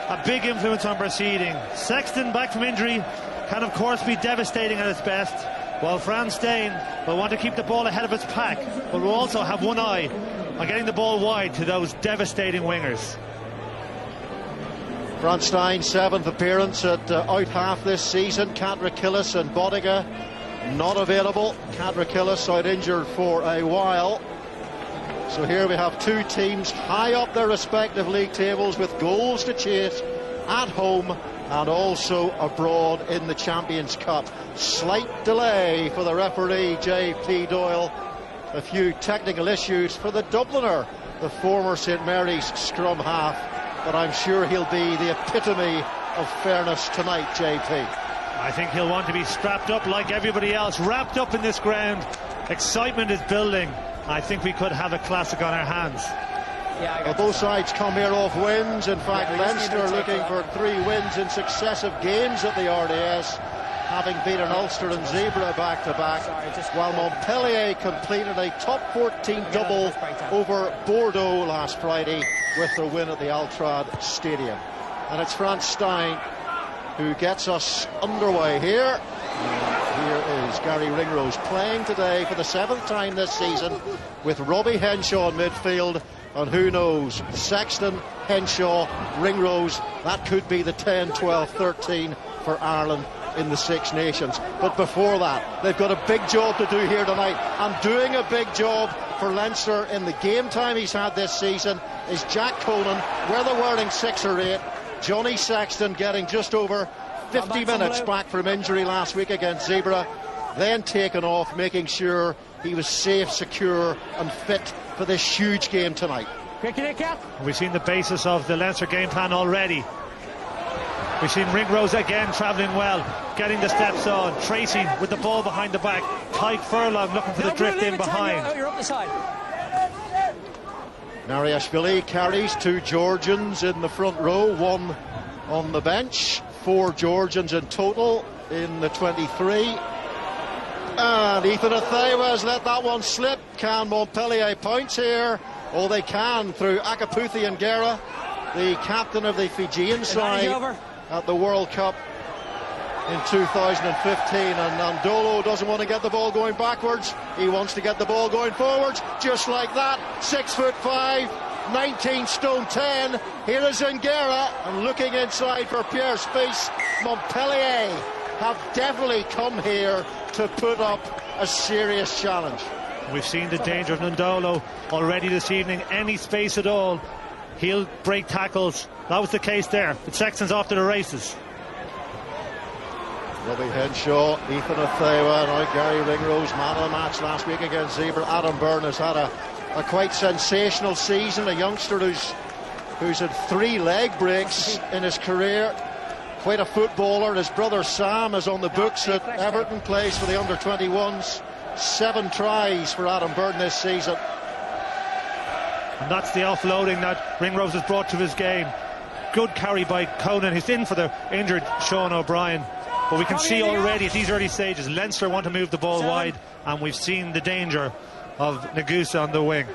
a big influence on proceeding. Sexton, back from injury, can of course be devastating at its best, while Frans Steyn will want to keep the ball ahead of its pack, but will also have one eye on getting the ball wide to those devastating wingers. Frans Steyn's 7th appearance at out half this season. Katrakillis and Bodiga not available. Katrakillis out injured for a while. So here we have two teams high up their respective league tables with goals to chase at home and also abroad in the Champions Cup. Slight delay for the referee J.P. Doyle. A few technical issues for the Dubliner, the former St Mary's scrum half, but I'm sure he'll be the epitome of fairness tonight, JP. I think he'll want to be strapped up like everybody else, wrapped up in this ground. Excitement is building. I think we could have a classic on our hands. Well, both sides come here off wins. In fact, Leinster looking for 3 wins in successive games at the RDS, having beaten Ulster and Zebra back-to-back, while Montpellier completed a top 14 double over Bordeaux last Friday with their win at the Altrad Stadium. And it's Frans Steyn who gets us underway here. Here is Gary Ringrose playing today for the 7th time this season with Robbie Henshaw in midfield, and who knows, Sexton, Henshaw, Ringrose, that could be the 10, 12, 13 for Ireland in the Six Nations. But before that, they've got a big job to do here tonight, and doing a big job for Leinster in the game time he's had this season is Jack Conan, whether wearing 6 or 8. Johnny Sexton getting just over 50 minutes back from injury last week against Zebra, then taken off, making sure he was safe, secure and fit for this huge game tonight. We've seen the basis of the Leinster game plan already. We've seen Ringrose again travelling well, getting the steps on. Tracy with the ball behind the back. Tyke Furlong looking for the drift in behind. You're up the side. Nariashvili carries 2 Georgians in the front row, 1 on the bench. 4 Georgians in total in the 23. And Ethan Athewa has let that one slip. Can Montpellier pounce here? Oh, they can, through Akaputhi and Guerra, the captain of the Fijian side at the World Cup in 2015. And Nandolo doesn't want to get the ball going backwards, he wants to get the ball going forwards, just like that. 6'5", 19 stone 10. Here is Nguera, and looking inside for Pierre Spies. Montpellier have definitely come here to put up a serious challenge. We've seen the danger of Nandolo already this evening. Any space at all, he'll break tackles. That was the case there, but Sexton's off to the races. Robbie Henshaw, Ethan Athewa, now Gary Ringrose, man of the match last week against Zebra. Adam Byrne has had a quite sensational season, a youngster who's had 3 leg breaks in his career. Quite a footballer. His brother Sam is on the books at Everton, plays for the under-21s. 7 tries for Adam Byrne this season. And that's the offloading that Ringrose has brought to his game. Good carry by Conan. He's in for the injured Sean O'Brien. But we can see already at these early stages, Leinster want to move the ball wide, and we've seen the danger of Nagusa on the wing.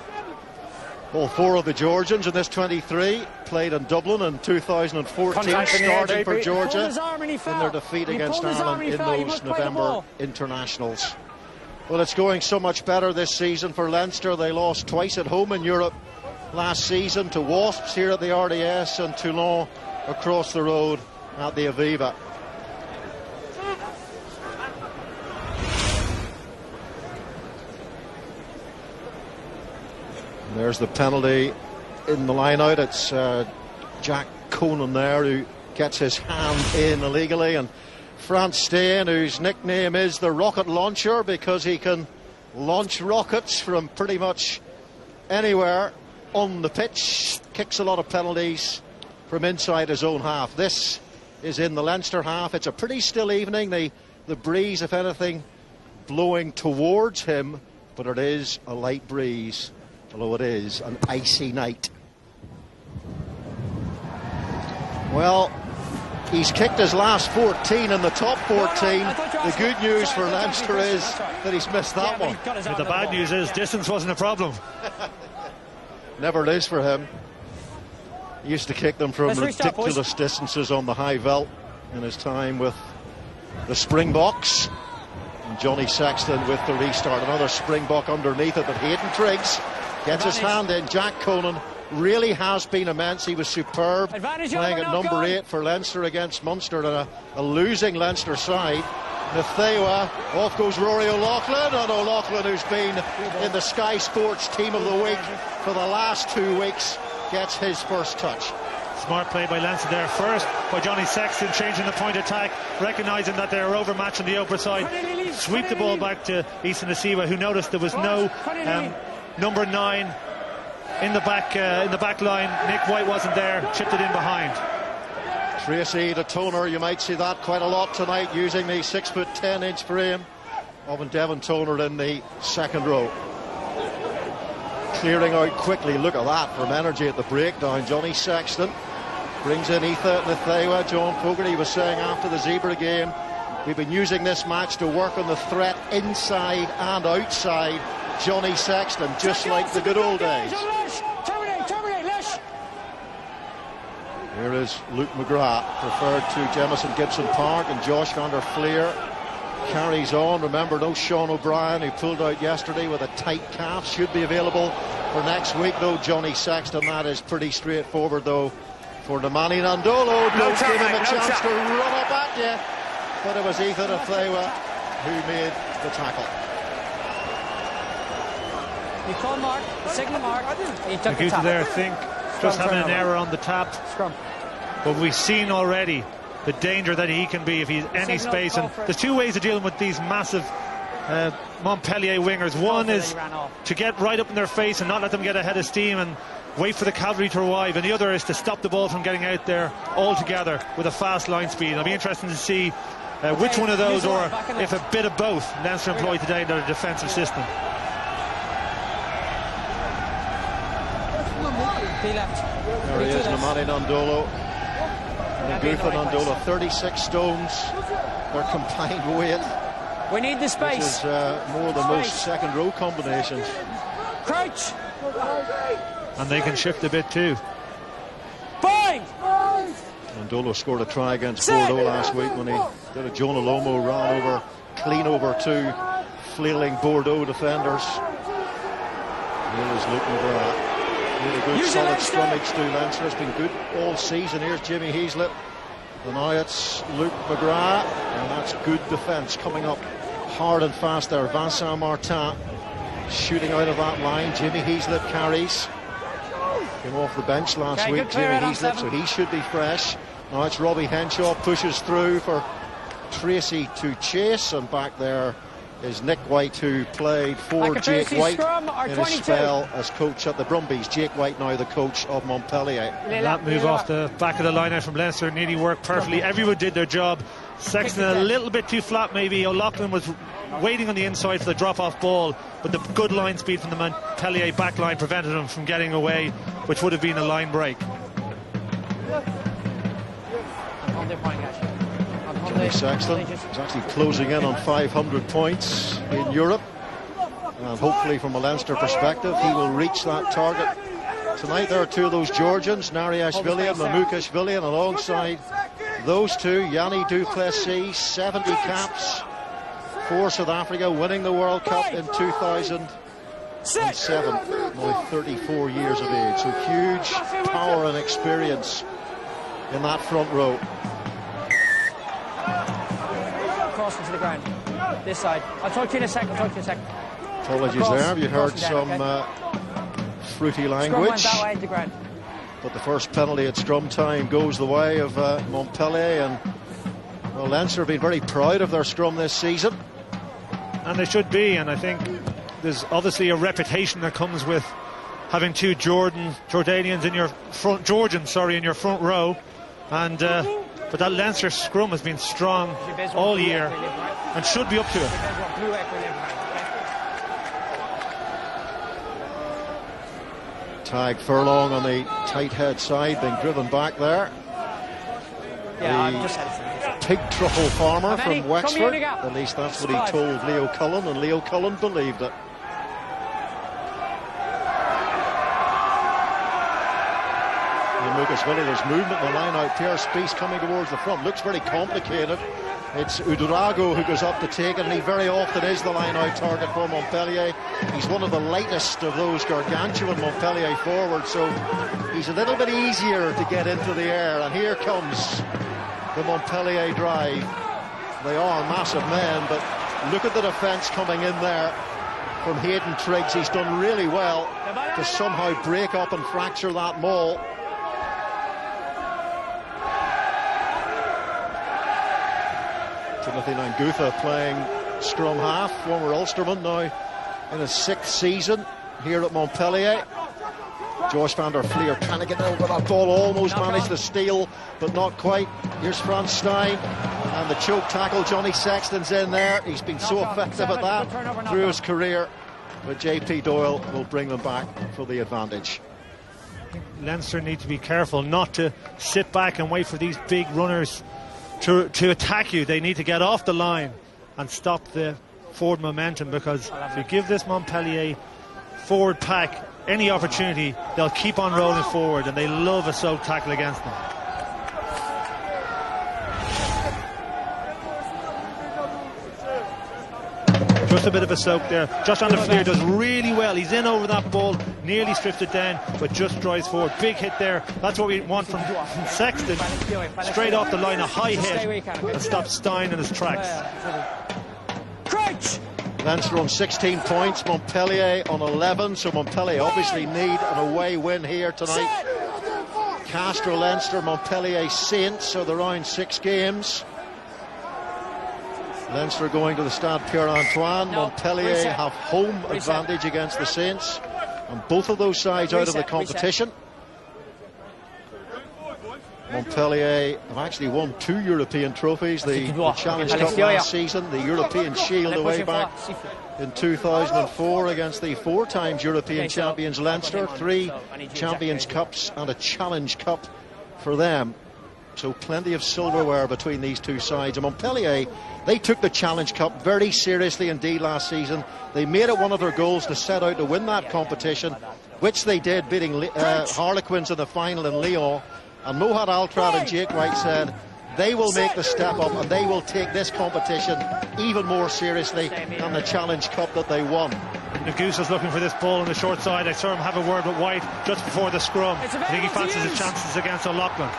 All 4 of the Georgians in this 23 played in Dublin in 2014, starting for Georgia in their defeat against Ireland in those November internationals. Well, it's going so much better this season for Leinster. They lost twice at home in Europe last season, to Wasps here at the RDS and Toulon across the road at the Aviva. There's the penalty in the line out. It's Jack Conan there who gets his hand in illegally, and Frans Steyn, whose nickname is the rocket launcher because he can launch rockets from pretty much anywhere on the pitch, kicks a lot of penalties from inside his own half. This is in the Leinster half. It's a pretty still evening, the breeze, if anything, blowing towards him, but it is a light breeze, although it is an icy night. Well, he's kicked his last 14 in the top 14. The good news for Leinster is that he's missed that one. But the bad news is distance wasn't a problem. Never is for him. He used to kick them from ridiculous distances on the high veld in his time with the Springboks. And Johnny Sexton with the restart. Another Springbok underneath it, but Hayden Triggs gets his hand in. Jack Conan really has been immense. He was superb playing at number 8 for Leinster against Munster and a losing Leinster side. Nathewa, off goes Rory O'Loughlin, and O'Loughlin, who's been in the Sky Sports Team of the Week for the last 2 weeks, gets his first touch. Smart play by Leinster there, first by Johnny Sexton, changing the point attack, recognising that they're overmatched on the upper side. Sweep the ball back to Issa Nasewa, who noticed there was no number 9 in the back line. Nick White wasn't there, chipped it in behind. Tracy the Toner, you might see that quite a lot tonight, using the 6'10" frame of Devon Toner in the second row. Clearing out quickly, look at that from energy at the breakdown. Johnny Sexton brings in Etha Nathewa. John Fogarty was saying after the Zebra game, we've been using this match to work on the threat inside and outside Johnny Sexton, just like the good old days. Here is Luke McGrath, referred to Jamison Gibson Park, and Josh van der Fleer carries on. Remember, no Sean O'Brien, who pulled out yesterday with a tight calf, should be available for next week, though. Johnny Sexton, that is pretty straightforward, though, for Nemani Nandolo. Don't give him a chance to run up at you, but it was Ethan Nathewa who made the tackle. You call Mark, signal Mark. He took the tap. There, I think, just having an error on the tap. Scrum. But we've seen already the danger that he can be if he's any space. And there's two ways of dealing with these massive Montpellier wingers. One is to get right up in their face and not let them get ahead of steam and wait for the cavalry to arrive, and the other is to stop the ball from getting out there altogether with a fast line speed. It'll be interesting to see which one of those, or if a bit of both, Leinster employ today in their defensive system. There he is, Nemani Nandolo. Nguitha Nandolo, 36 stones, their combined weight. We need the space. This is more than most second row combinations. Crouch! And they can shift a bit too. Bind! Nandolo scored a try against Bordeaux last week when he did a Jonah Lomo ran over, clean over 2 flailing Bordeaux defenders. Here is Luke McGrath. Really good solid scrummage to Leinster. It's been good all season. Here's Jimmy Heaslip. And now it's Luke McGrath. And that's good defence coming up hard and fast there. Vincent Martin shooting out of that line. Jimmy Heaslip carries. Came off the bench last week, Jimmy Heaslip, so he should be fresh. Now it's Robbie Henshaw, pushes through for Tracy to chase. And back there is Nick White, who played for Jake White in his spell as coach at the Brumbies. Jake White now the coach of Montpellier. And that move off the back of the line out from Leinster nearly worked perfectly. Everyone did their job. Sexton a little bit too flat maybe. O'Loughlin was waiting on the inside for the drop-off ball, but the good line speed from the Montpellier back line prevented him from getting away, which would have been a line break. Johnny Sexton is actually closing in on 500 points in Europe, and hopefully from a Leinster perspective he will reach that target tonight. There are 2 of those Georgians, Nariashvili and Mamukashvili, and alongside those 2, Yanni du Plessis, 70 caps for South Africa, winning the World Cup in 2007, now 34 years of age. So huge power and experience in that front row. Cross into the ground. This side. I'll talk to you in a second. Apologies there. Have you heard some fruity language? Went that way into the ground. But the first penalty at scrum time goes the way of Montpellier, and well, Leinster have been very proud of their scrum this season. And they should be, and I think there's obviously a reputation that comes with having 2 Jordanians in your front, in your front row, and but that Leinster scrum has been strong all year and should be up to it. Tag Furlong on the tight head side, being driven back there. The pig truffle farmer from Wexford, at least that's what he told Leo Cullen, and Leo Cullen believed it. Lucas Willie. There's movement in the line out. Pierre Spies coming towards the front. Looks very complicated. It's Udrago who goes up to take it, and he very often is the line-out target for Montpellier. He's one of the lightest of those gargantuan Montpellier forwards, so he's a little bit easier to get into the air. And here comes the Montpellier drive. They are massive men, but look at the defence coming in there from Hayden Triggs. He's done really well to somehow break up and fracture that maul. Timothy Nangutha playing scrum half, former Ulsterman, now in his 6th season here at Montpellier. Josh van der Fleer trying to get over that ball, almost managed to steal, but not quite. Here's Frans Stein, and the choke tackle. Johnny Sexton's in there. He's been so effective at that through his career, but JP Doyle will bring them back for the advantage. Leinster need to be careful not to sit back and wait for these big runners to attack you. They need to get off the line and stop the forward momentum, because if you give this Montpellier forward pack any opportunity, they'll keep on rolling forward, and they love a soak tackle against them. Just a bit of a soak there. Josh van der Fleer does really well. He's in over that ball, nearly stripped it down, but just drives forward. Big hit there. That's what we want from Sexton. Straight off the line, a high hit that stops Stein in his tracks. Leinster on 16 points, Montpellier on 11, so Montpellier obviously need an away win here tonight. Castres Leinster, Montpellier Saints, so the round 6 games. Leinster going to the Stade Pierre-Antoine. Montpellier have home advantage against the Saints, and both of those sides out of the competition. Montpellier have actually won 2 European trophies, the Challenge Cup last season, the European Shield away back in 2004 against the 4 times European champions Leinster, 3 Champions Cups and a Challenge Cup for them. So plenty of silverware between these two sides. And Montpellier, they took the Challenge Cup very seriously indeed last season. They made it one of their goals to set out to win that competition, which they did, beating Harlequins in the final in Lyon. And Mohad Altrad and Jake White said they will make the step up, and they will take this competition even more seriously than the Challenge Cup that they won. Nagusa's looking for this ball on the short side. I saw him have a word with White just before the scrum. I think he fancies his chances against O'Loughlin.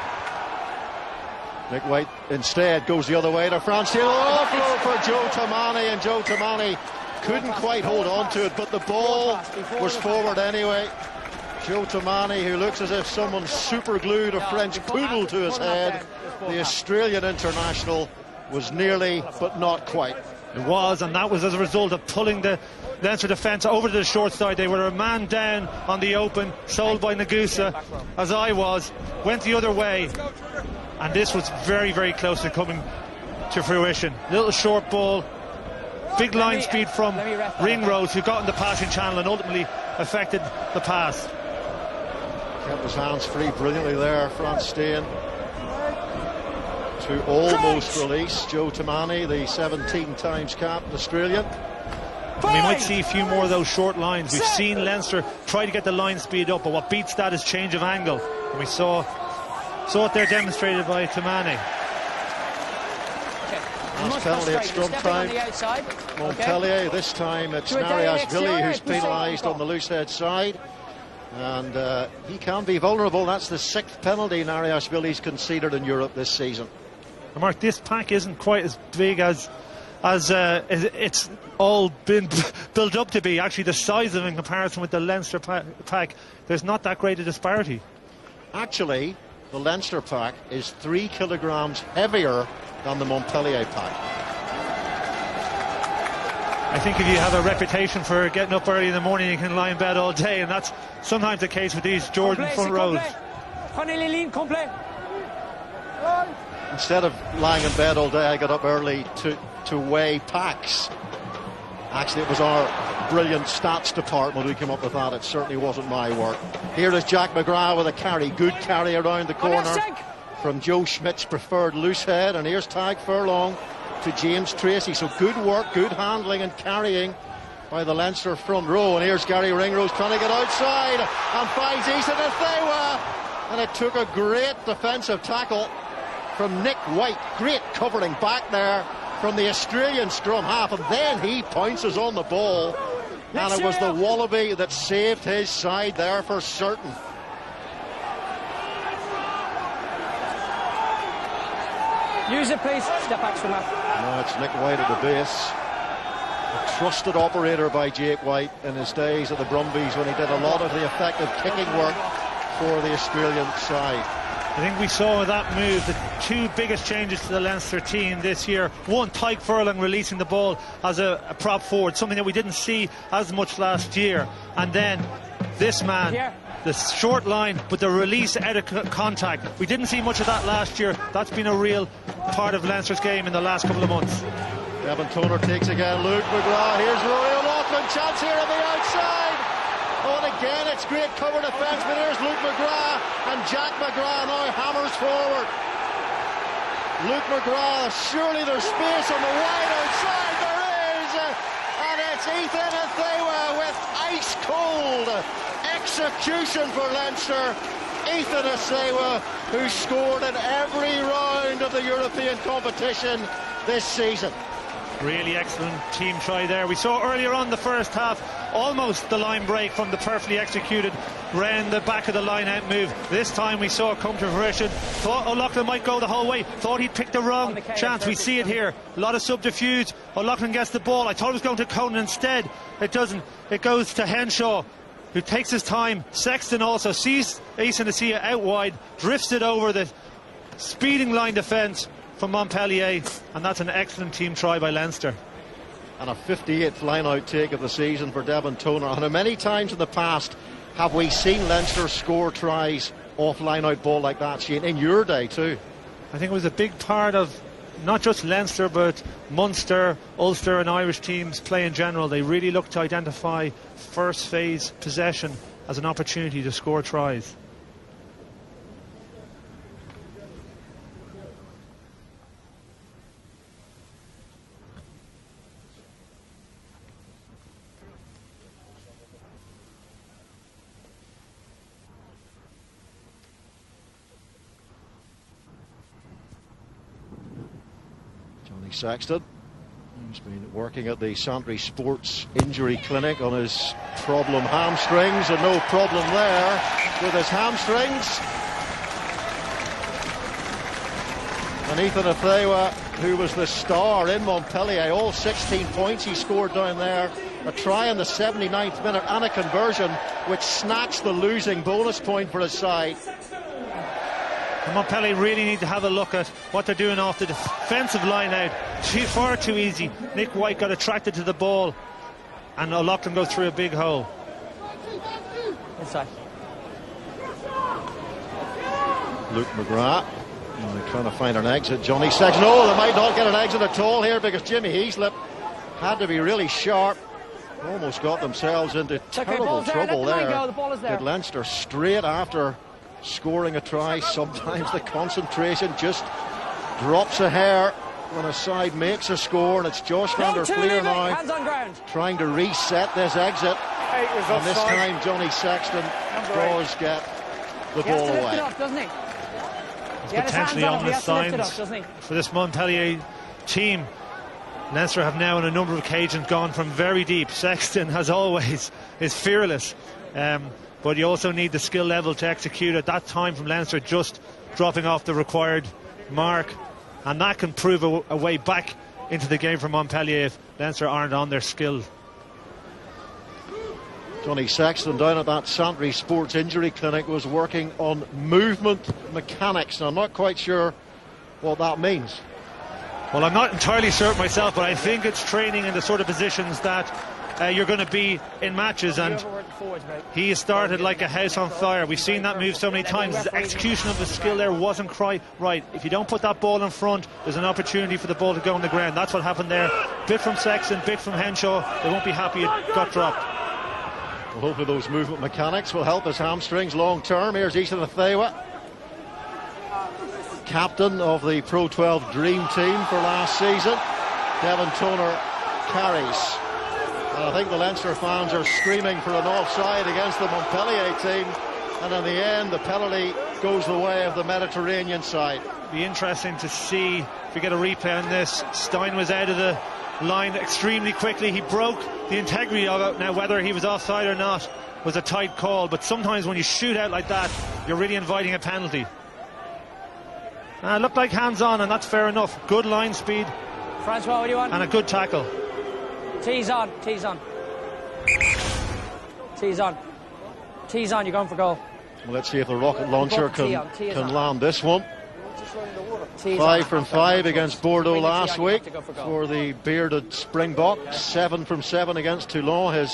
Nick White instead goes the other way to France. Offload for Joe Tamani, and Joe Tamani couldn't quite hold on to it, but the ball was forward anyway. Joe Tamani, who looks as if someone super glued a French poodle to his head, the Australian international, was nearly but not quite. It was, and that was as a result of pulling the Leinster defence over to the short side. They were a man down on the open, sold by Nagusa, as I was, went the other way, and this was very, very close to coming to fruition. Little short ball, big line speed from Ringrose, who got in the passing channel and ultimately affected the pass. Kept his hands free brilliantly there, Frans Stein, to almost release Joe Tamani, the 17 times capped Australian. And we might see a few more of those short lines. We've seen Leinster try to get the line speed up, but what beats that is change of angle. And we saw it there demonstrated by Tamani. Last penalty at scrum time. Montpellier, this time it's Nariashvili who's penalised on the loosehead side. And he can be vulnerable. That's the 6th penalty Nariashvili's conceded in Europe this season. And Mark, this pack isn't quite as big as it's all been built up to be. Actually, the size of it in comparison with the Leinster pack, there's not that great a disparity. Actually, the Leinster pack is 3 kilograms heavier than the Montpellier pack. I think if you have a reputation for getting up early in the morning, you can lie in bed all day, and that's sometimes the case with these Jordan front rows. Instead of lying in bed all day, I got up early to weigh packs. Actually, it was our brilliant stats department who came up with that. It certainly wasn't my work. Here is Jack McGrath with a carry. Good carry around the corner from Joe Schmidt's preferred loose head. And here's Tadhg Furlong to James Tracy. So good work, good handling and carrying by the Leinster front row. And here's Gary Ringrose trying to get outside and finds Issa Nathewa. And it took a great defensive tackle from Nick White. Great covering back there from the Australian scrum half, and then he pounces on the ball, and it was the Wallaby that saved his side there for certain. Use it, please. Step back from that. No, it's Nick White at the base. A trusted operator by Jake White in his days at the Brumbies when he did a lot of the effective kicking work for the Australian side. I think we saw that move the two biggest changes to the Leinster team this year. One, Tyke Furlong releasing the ball as a prop forward, something that we didn't see as much last year. And then this man, the short line, but the release out of contact. We didn't see much of that last year. That's been a real part of Leinster's game in the last couple of months. Devin Toner takes again. Luke McGrath. Here's Rory O'Loughlin. Chance here on the outside. Oh, and again, it's great cover defence, but here's Luke McGrath, and Jack McGrath now hammers forward. Luke McGrath, surely there's space on the wide outside. There is, and it's Ethan Athewa with ice-cold execution for Leinster. Ethan Athewa, who scored in every round of the European competition this season. Really excellent team try there. We saw earlier on the first half almost the line break from the perfectly executed round the back of the line out move. This time we saw it come to fruition. Thought O'Loughlin might go the whole way. Thought he'd picked the wrong chance. We see it here. A lot of subterfuge. O'Loughlin gets the ball. I thought it was going to Conan instead. It doesn't. It goes to Henshaw, who takes his time. Sexton also sees Ace Nasia out wide, drifts it over the speeding line defence from Montpellier, and that's an excellent team try by Leinster. And a 58th line-out take of the season for Devin Toner. And how many times in the past have we seen Leinster score tries off line-out ball like that, Shane, in your day too? I think it was a big part of not just Leinster, but Munster, Ulster and Irish teams play in general. They really look to identify first phase possession as an opportunity to score tries. Sexton, he's been working at the Santry Sports Injury Clinic on his problem hamstrings, and no problem there with his hamstrings. And Ethan Athewa, who was the star in Montpellier, all 16 points he scored down there, a try in the 79th minute and a conversion which snatched the losing bonus point for his side. And Montpellier really need to have a look at what they're doing off the defensive line out. Far too easy. Nick White got attracted to the ball, and O'Loughlin goes through a big hole. Inside. Luke McGrath trying to find an exit. Johnny Sexton. No, they might not get an exit at all here because Jimmy Heaslip had to be really sharp. Almost got themselves into terrible trouble there. Did Leinster straight after scoring a try. Sometimes the concentration just drops a hair when a side makes a score, and it's Josh van der Fleer now trying to reset this exit, and this time Johnny Sexton does get the ball away. It's potentially on the signs for this Montpellier team. Leinster have now on a number of occasions gone from very deep. Sexton, as always, is fearless. But you also need the skill level to execute at that time from Leinster, just dropping off the required mark. And that can prove a way back into the game for Montpellier if Leinster aren't on their skill. Johnny Sexton down at that Santry Sports Injury Clinic was working on movement mechanics. Now, I'm not quite sure what that means. Well, I'm not entirely certain myself, but I think it's training in the sort of positions that you're going to be in matches, and he started like a house on fire. We've seen that move so many times. His execution of the skill there wasn't quite right. If you don't put that ball in front, there's an opportunity for the ball to go on the ground. That's what happened there. Bit from Sexton, bit from Henshaw. They won't be happy it got dropped. Well, hopefully those movement mechanics will help his hamstrings long term. Here's Ethan Athewa, captain of the Pro 12 Dream Team for last season. Devin Toner carries. And I think the Leinster fans are screaming for an offside against the Montpellier team, and in the end the penalty goes the way of the Mediterranean side. Be interesting to see if we get a replay on this. Stein was out of the line extremely quickly. He broke the integrity of it. Now, whether he was offside or not was a tight call, but sometimes when you shoot out like that, you're really inviting a penalty. Looked like hands-on, and that's fair enough. Good line speed. Francois, what do you want? And a good tackle. Tees on, tees on. Tees on. Tees on, you're going for goal. Well, let's see if the rocket launcher can land this one. 5 from 5 against Bordeaux last week for the bearded Springbok. 7 from 7 against Toulon.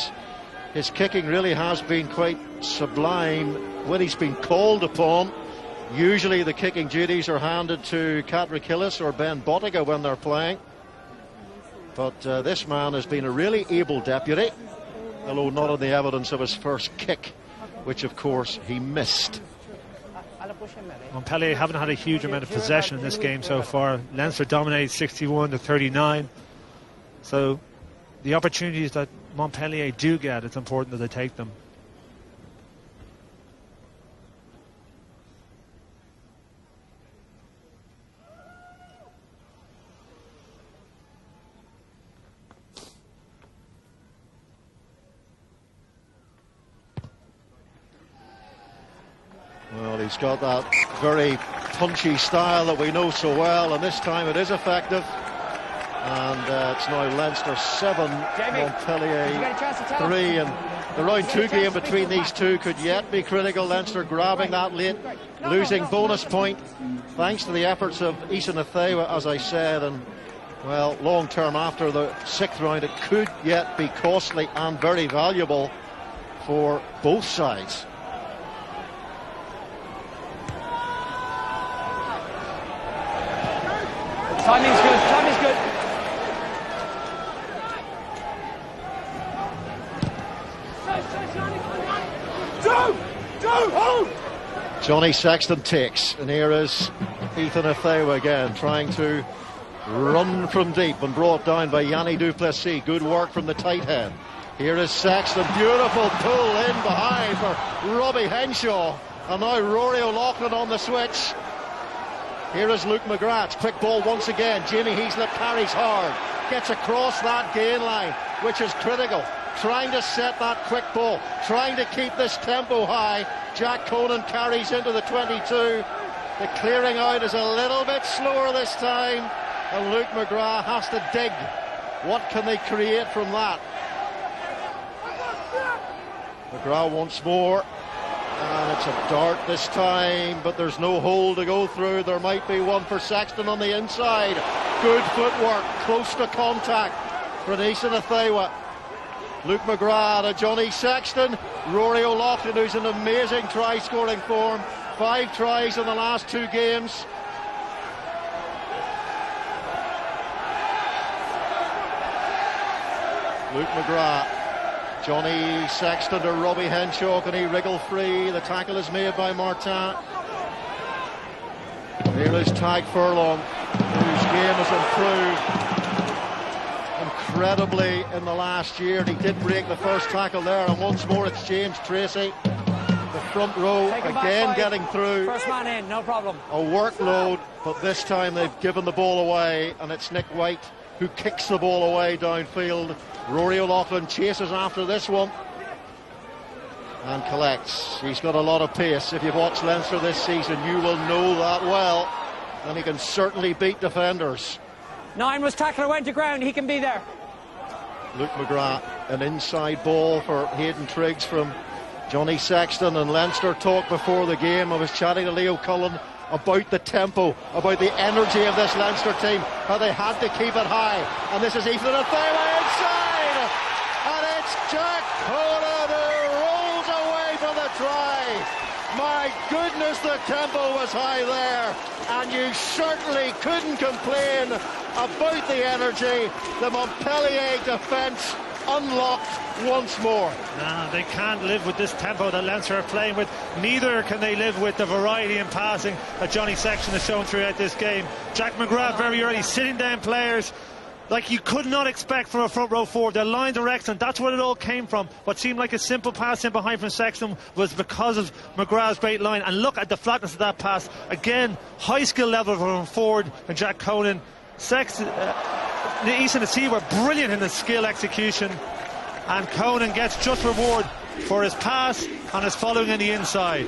His kicking really has been quite sublime when he's been called upon. Usually the kicking duties are handed to Katrikillis or Ben Bottiga when they're playing. But this man has been a really able deputy, although not on the evidence of his first kick, which of course he missed. Montpellier haven't had a huge amount of possession in this game so far. Leinster dominated 61-39. So the opportunities that Montpellier do get, it's important that they take them. Well, he's got that very punchy style that we know so well, and this time it is effective. And it's now Leinster 7, Montpellier 3, and the round 2 game between these two could yet be critical. Leinster grabbing that late, losing bonus point thanks to the efforts of Issa Nathewa, as I said, and well, long term after the 6th round it could yet be costly and very valuable for both sides. Timing's good, timing's good. Johnny Sexton takes, and here is Ethan Athewa again, trying to run from deep and brought down by Yanni Duplessis. Good work from the tight head. Here is Sexton, beautiful pull in behind for Robbie Henshaw, and now Rory O'Loughlin on the switch. Here is Luke McGrath, quick ball once again. Jamie Heaslip carries hard, gets across that gain line, which is critical. Trying to set that quick ball, trying to keep this tempo high. Jack Conan carries into the 22. The clearing out is a little bit slower this time, and Luke McGrath has to dig. What can they create from that? McGrath once more. And it's a dart this time, but there's no hole to go through. There might be one for Sexton on the inside. Good footwork, close to contact for Issa Nathewa. Luke McGrath to Johnny Sexton. Rory O'Loughlin, who's in amazing try-scoring form. 5 tries in the last 2 games. Luke McGrath. Johnny Sexton to Robbie Henshaw. Can he wriggle free? The tackle is made by Martin. Here is Tadhg Furlong, whose game has improved incredibly in the last year. He did break the first tackle there, and once more it's James Tracy. The front row again getting through. First man in, no problem. A workload, but this time they've given the ball away, and it's Nick White who kicks the ball away downfield. Rory O'Loughlin chases after this one and collects. He's got a lot of pace. If you've watched Leinster this season, you will know that well, and he can certainly beat defenders. 9 was tackled, went to ground, he can be there. Luke McGrath, an inside ball for Hayden Triggs from Johnny Sexton. And Leinster talked before the game. I was chatting to Leo Cullen about the tempo, about the energy of this Leinster team, how they had to keep it high. And this is Ethan Athewa inside, and it's Jack Conan who rolls away from the try. My goodness, the tempo was high there, and you certainly couldn't complain about the energy. The Montpellier defence unlocked once more. No, they can't live with this tempo that Leinster are playing with. Neither can they live with the variety in passing that Johnny Sexton has shown throughout this game. Jack McGrath very early sitting down players, like you could not expect from a front row forward. Their lines are excellent. That's where it all came from. What seemed like a simple pass in behind from Sexton was because of McGrath's great line. And look at the flatness of that pass. Again, high skill level from Ford and Jack Conan. Sexton, East and the Sea were brilliant in the skill execution. And Conan gets just reward for his pass and his following in the inside.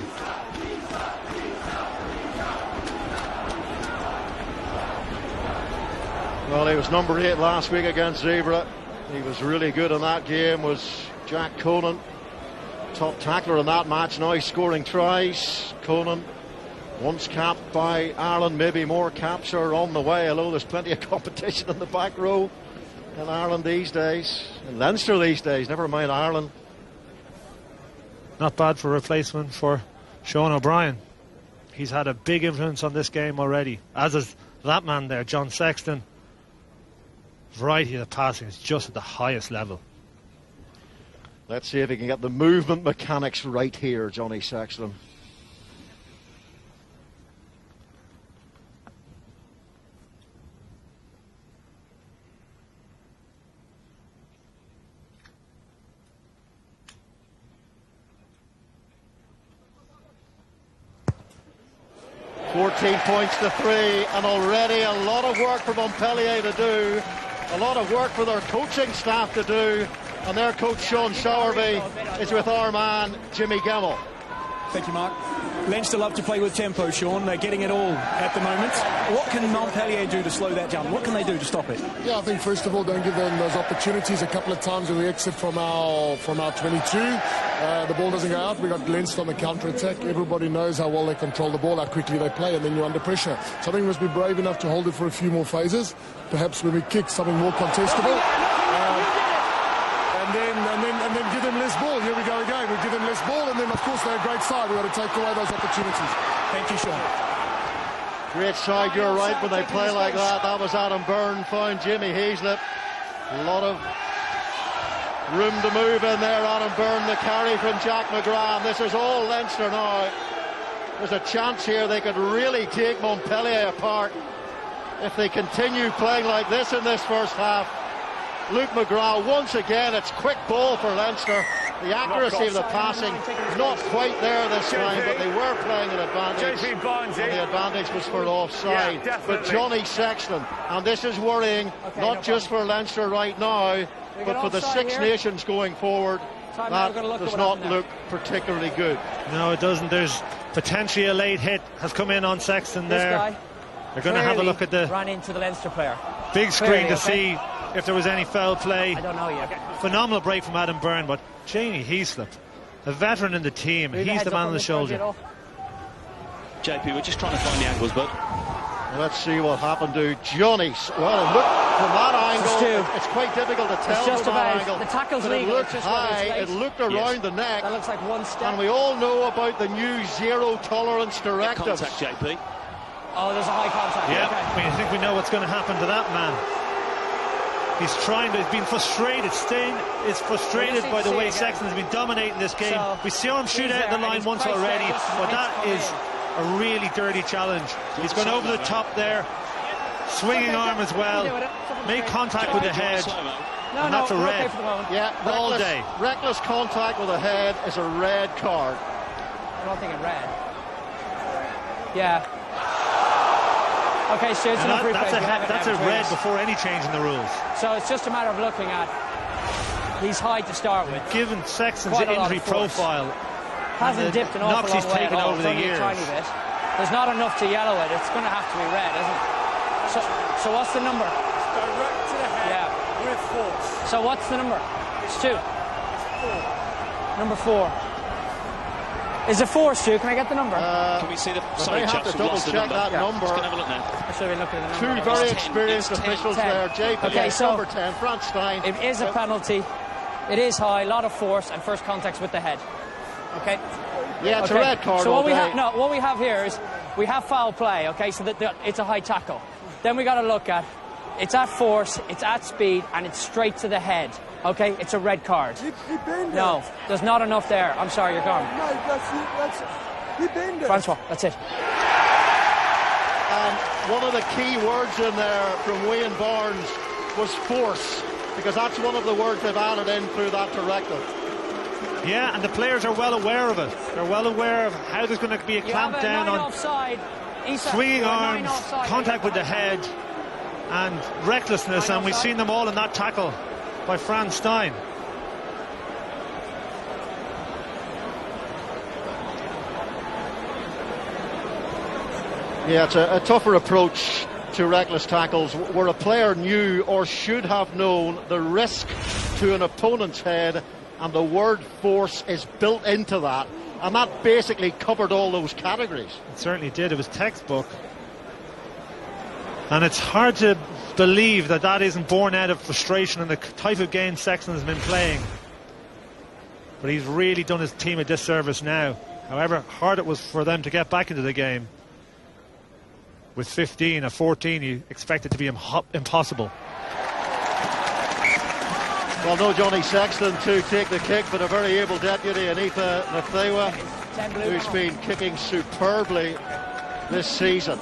Well, he was number 8 last week against Zebra. He was really good in that game, was Jack Conan. Top tackler in that match, now scoring tries. Conan, once capped by Ireland, maybe more caps are on the way, although there's plenty of competition in the back row in Ireland these days. In Leinster these days, never mind Ireland. Not bad for replacement for Sean O'Brien. He's had a big influence on this game already, as is that man there, John Sexton. Variety of the passing is just at the highest level. Let's see if he can get the movement mechanics right here, Johnny Sexton. Points to 3, and already a lot of work for Montpellier to do, a lot of work for their coaching staff to do, and their coach Sean Sowerby is with our man Jimmy Gemmell. Thank you, Mark. Leinster love to play with tempo, Sean. They're getting it all at the moment. What can Montpellier do to slow that down? What can they do to stop it? Yeah, I think first of all, don't give them those opportunities. A couple of times when we exit from our 22, the ball doesn't go out. We got Leinster on the counter-attack. Everybody knows how well they control the ball, how quickly they play, and then you're under pressure. So I think we must be brave enough to hold it for a few more phases. Perhaps when we kick, something more contestable. And then give them less ball. Here we go again. We give them less ball, and then, of course, they're a great side. We've got to take away those opportunities. Thank you, Sean. Great side, you're right, when they play like that. That was Adam Byrne, found Jimmy Heaslip. A lot of room to move in there. Adam Byrne, the carry from Jack McGrath. This is all Leinster now. There's a chance here they could really take Montpellier apart if they continue playing like this in this first half. Luke McGrath, once again, it's quick ball for Leinster. The accuracy of the passing not quite there this time, but they were playing an advantage, and the advantage was for offside. But Johnny Sexton, and this is worrying, not just for Leinster right now, but for the Six Nations going forward. That does not look particularly good. No, it doesn't. There's potentially a late hit has come in on Sexton there. They're going to have a look at the ran into the Leinster player. Big screen to see if there was any foul play. I don't know yet. Phenomenal break from Adam Byrne, but Jamie Heaslip, a veteran in the team, he's the man on the shoulder. JP, we're just trying to find the angles, but let's see what happened to Johnny. Well, look from that angle, it's quite difficult to tell. It's just from about that angle. the tackle's but legal. It looked high, it looked around the neck. That looks like one step. And we all know about the new zero tolerance directive. Contact, JP. Oh, there's a high contact. Yeah, okay. I think we know what's going to happen to that man. He's trying to, he's been frustrated, is frustrated by the way Sexton has been dominating this game. So we saw him shoot out the line once already, but that is a really dirty challenge. He's gone over the top there, swinging arm as well, made contact with the head, and that's a red. Yeah, all day. Reckless contact with the head is a red card. I don't think it red. Yeah. Okay, so it's that's a red before any change in the rules. So it's just a matter of looking at he's high to start with. Given Sexton's injury profile, hasn't dipped an awful long way taken at all. over the years. A tiny bit. There's not enough to yellow it. It's going to have to be red, isn't it? So what's the number? It's direct to the head with force. So what's the number? It's 2. It's 4. Number 4. Is it 4, Stu? Can I get the number? Can we see the... Sorry, have to double check that number. Just gonna have a look now. I should have been looking at the number. Two very experienced officials there. JP, okay, so number 10, Franz Stein. It is a penalty. It is high, a lot of force, and first contacts with the head. Okay? Yeah, it's a red card. So what we have here is we have foul play, okay, so that it's a high tackle. Then we got to look at it's at force, it's at speed, and it's straight to the head. Okay, it's a red card. No, there's not enough there. I'm sorry, you're gone. Francois, that's it. And one of the key words in there from Wayne Barnes was force, because that's one of the words they've added in through that directive. Yeah, and the players are well aware of it. They're well aware of how there's going to be a clamp down on swinging arms, contact with the head, and recklessness, and we've seen them all in that tackle by Franz Stein. Yeah, it's a tougher approach to reckless tackles, where a player knew or should have known the risk to an opponent's head, and the word force is built into that, and that basically covered all those categories. It certainly did. It was textbook, and it's hard to believe that that isn't born out of frustration and the type of game Sexton has been playing. But he's really done his team a disservice now. However hard it was for them to get back into the game, with 15 or 14, you expect it to be impossible. Well, no Johnny Sexton to take the kick, but a very able deputy, Anita Nathewa, who's been kicking superbly this season.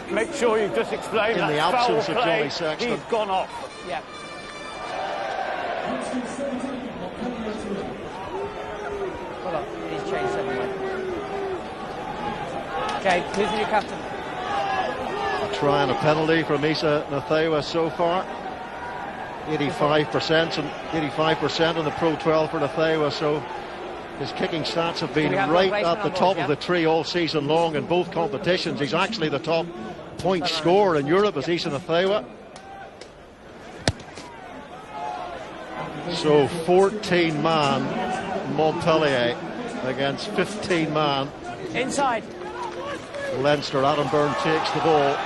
Make sure you just explain in the absence of Johnny Sexton. He's gone off. Yeah. Hold on, he's changed something. Okay, who's the new captain? A try and a penalty from Isa Nathewa so far. 85% and 85% in the Pro 12 for Nathewa, so his kicking stats have been right at the top of the tree all season long in both competitions. He's actually the top point scorer in Europe as Isa Nathewa. So 14-man Montpellier against 15-man inside Leinster. Adam Byrne takes the ball.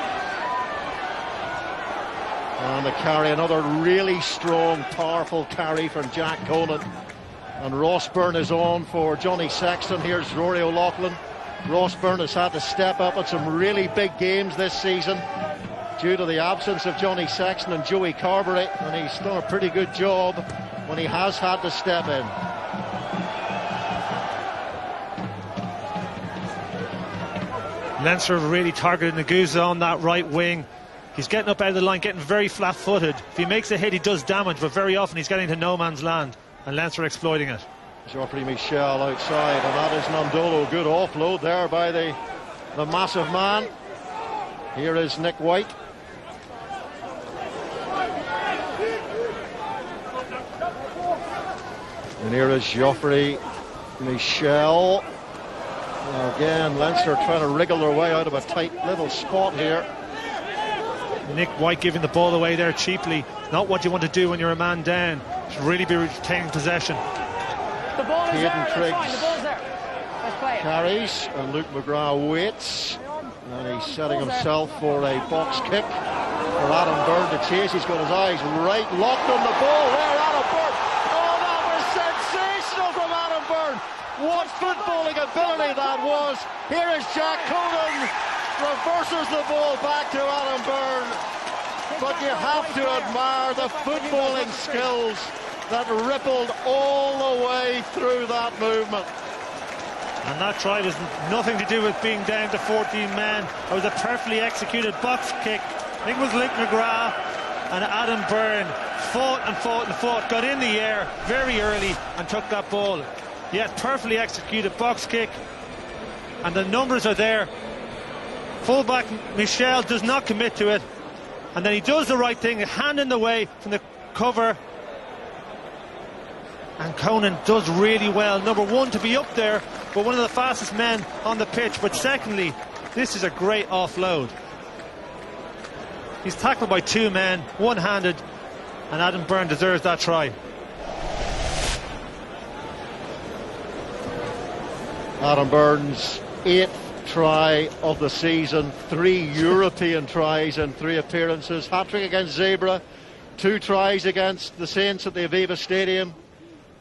And the carry, another really strong, powerful carry from Jack Conan. And Ross Byrne is on for Johnny Sexton. Here's Rory O'Loughlin. Ross Byrne has had to step up at some really big games this season due to the absence of Johnny Sexton and Joey Carberry, and he's done a pretty good job when he has had to step in. Leinster really targeted Nagusa on that right wing. He's getting up out of the line, getting very flat-footed. If he makes a hit, he does damage, but very often he's getting to no man's land, and Leinster exploiting it. Geoffrey Michel outside, and that is Nandolo. Good offload there by the massive man. Here is Nick White. And here is Geoffrey Michel. Now again, Leinster trying to wriggle their way out of a tight little spot here. Nick White giving the ball away there cheaply. Not what you want to do when you're a man down. Should really be retaining possession. The ball is Hayden there, Triggs fine, the ball's there. Let's play it. Carries, and Luke McGrath waits. And he's setting himself for a box kick for Adam Byrne to chase. He's got his eyes right locked on the ball there, Adam Byrne. Oh, that was sensational from Adam Byrne. What footballing ability that was. Here is Jack Conan. Reverses the ball back to Adam Byrne. But you have to admire the footballing skills that rippled all the way through that movement. And that try was nothing to do with being down to 14 men. It was a perfectly executed box kick. I think it was Luke McGrath, and Adam Byrne fought and fought and fought, got in the air very early and took that ball. Yes, perfectly executed box kick, and the numbers are there. Fullback Michel does not commit to it, and then he does the right thing, a hand in the way from the cover, and Conan does really well. Number one, to be up there, but one of the fastest men on the pitch. But secondly, this is a great offload. He's tackled by two men, one-handed, and Adam Byrne deserves that try. Adam Byrne's 8th try of the season, 3 European tries in 3 appearances, hat-trick against Zebra, 2 tries against the Saints at the Aviva Stadium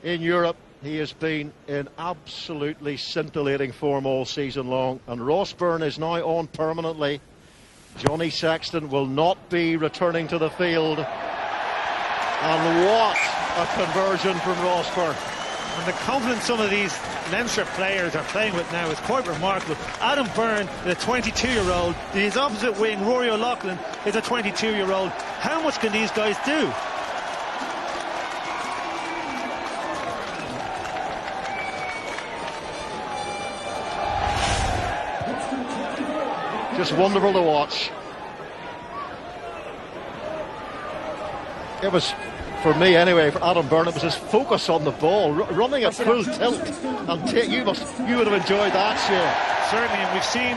in Europe. He has been in absolutely scintillating form all season long, and Ross Byrne is now on permanently. Johnny Sexton will not be returning to the field, and what a conversion from Ross Byrne. And the confidence some of these Leinster players are playing with now is quite remarkable. Adam Byrne is a 22-year-old. His opposite wing, Rory O'Loughlin, is a 22-year-old. How much can these guys do? Just wonderful to watch. It was, for me anyway, for Adam Byrne, it was his focus on the ball, running at full tilt. And you would have enjoyed that, Shane. Certainly, and we've seen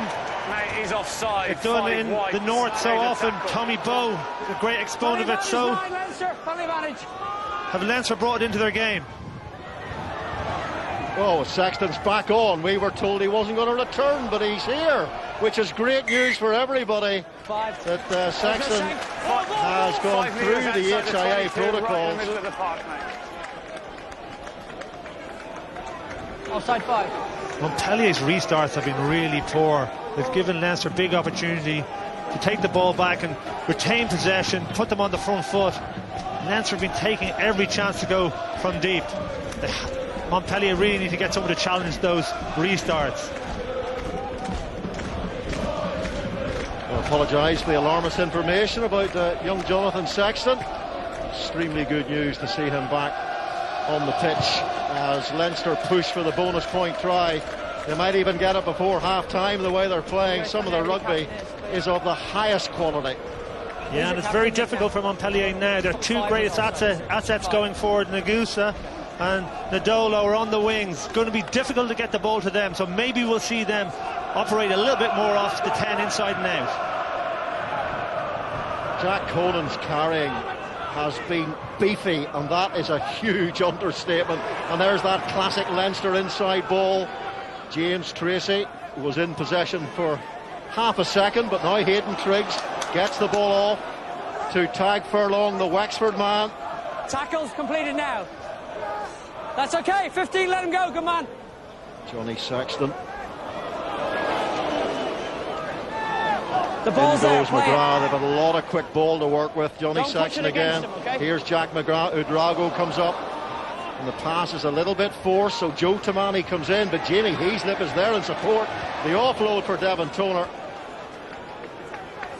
Mate, he's offside. it done in the north so often. Tommy Bowe, a great exponent of it. So have Leinster brought it into their game? Oh, Sexton's back on. We were told he wasn't going to return, but he's here, which is great news for everybody. That Sexton has gone through the HIA protocols. Offside 5. Montpellier's restarts have been really poor. They've given Leinster a big opportunity to take the ball back and retain possession, put them on the front foot. Leinster have been taking every chance to go from deep. Montpellier really need to get someone to challenge those restarts. I apologise for the alarmist information about young Jonathan Sexton. Extremely good news to see him back on the pitch as Leinster push for the bonus point try. They might even get it before half-time. The way they're playing, some of the rugby is of the highest quality. Yeah, and it's very difficult for Montpellier now. Their two greatest assets going forward, Nagusa and Nadolo, are on the wings. Going to be difficult to get the ball to them, so maybe we'll see them operate a little bit more off the 10 inside and out. Jack Conan's carrying has been beefy, and that is a huge understatement. And there's that classic Leinster inside ball. James Tracy was in possession for half a second, but now Hayden Triggs gets the ball off to Tag Furlong, the Wexford man. Tackle's completed now. That's okay, 15, let him go, good man. Johnny Sexton. The ball's in there, goes McGrath. They've got a lot of quick ball to work with. Johnny Sexton again. Him, okay? Here's Jack McGrath. Udrago comes up. And the pass is a little bit forced, so Joe Tamani comes in, but Jamie Heaslip is there in support. The offload for Devon Toner.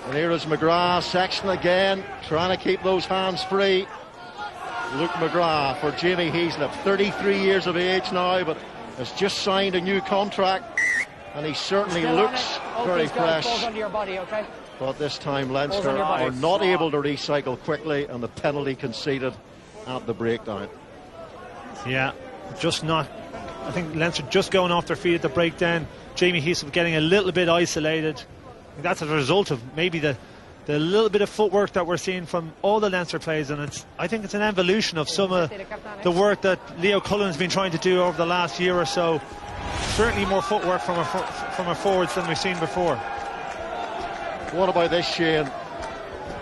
And here is McGrath. Sexton again, trying to keep those hands free. Luke McGrath for Jamie Heaslip, 33 years of age now, but has just signed a new contract, and he certainly looks very fresh. Balls under your body, okay? But this time Leinster are not able to recycle quickly, and the penalty conceded at the breakdown. Yeah, just not. I think Leinster just going off their feet at the breakdown. Jamie Heaslip getting a little bit isolated. I think that's a result of maybe the little bit of footwork that we're seeing from all the Leinster players, and I think it's an evolution of some of the work that Leo Cullen's been trying to do over the last year or so. Certainly more footwork from our forwards than we've seen before. What about this, Shane?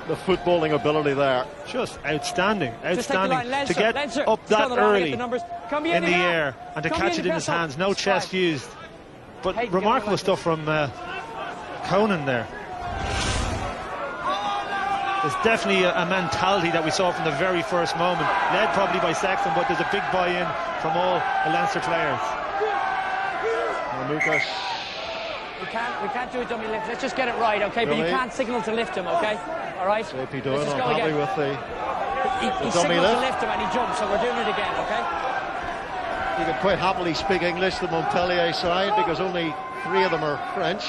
The footballing ability there. Just outstanding, to get Leinster, up that early in the air and to catch it in his hands. No chest used, but remarkable stuff from Conan there. There's definitely a mentality that we saw from the very first moment, led probably by Sexton, but there's a big buy-in from all the Leinster players. Lucas. We can't do a dummy lift. Let's just get it right, okay? Really? But you can't signal to lift him, okay? All right? JP doing, I'm happy with the he dummy signaled lift. to lift him and he jumped, so we're doing it again, okay? You can quite happily speak English, the Montpellier side, because only 3 of them are French.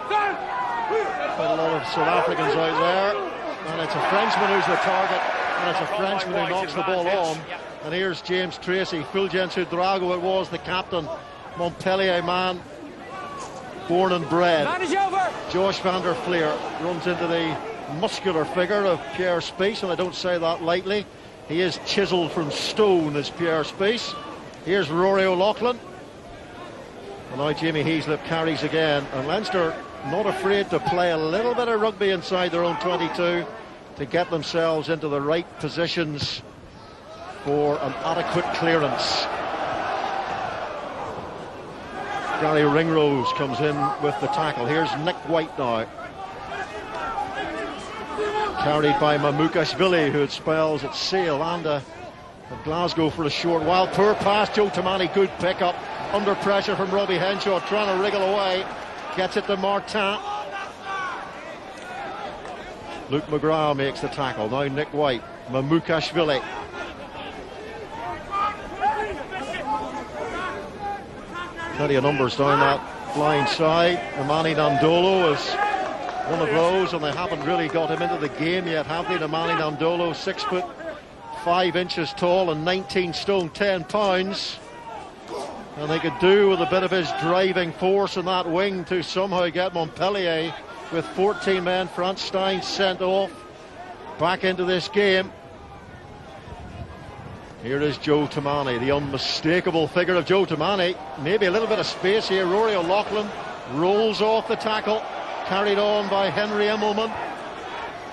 Quite a lot of South Africans out there. And it's a Frenchman who's the target, and it's a Frenchman who knocks the ball on. And here's James Tracy. Fulgence Udrago, it was the captain, Montpellier man, born and bred. Josh van der Fleer runs into the muscular figure of Pierre Spies, and I don't say that lightly. He is chiselled from stone as Pierre Spies. Here's Rory O'Loughlin. And now Jamie Heaslip carries again, and Leinster not afraid to play a little bit of rugby inside their own 22 to get themselves into the right positions for an adequate clearance. Gary Ringrose comes in with the tackle. Here's Nick White now. Carried by Mamukashvili, who had spells at Sale and But Glasgow for a short while. Poor pass, Joe Tamani, good pick-up. Under pressure from Robbie Henshaw, trying to wriggle away. Gets it to Martin. Luke McGrath makes the tackle. Now Nick White. Mamukashvili. Plenty of numbers down that blind side. Imani Nandolo is one of those, and they haven't really got him into the game yet, have they? Imani Nandolo, 6'5" tall and 19 stone 10 pounds. And they could do with a bit of his driving force in that wing to somehow get Montpellier, with 14 men, Franz Stein sent off, back into this game. Here is Joe Tamani, the unmistakable figure of Joe Tamani. Maybe a little bit of space here. Rory O'Loughlin rolls off the tackle, carried on by Henry Immelman.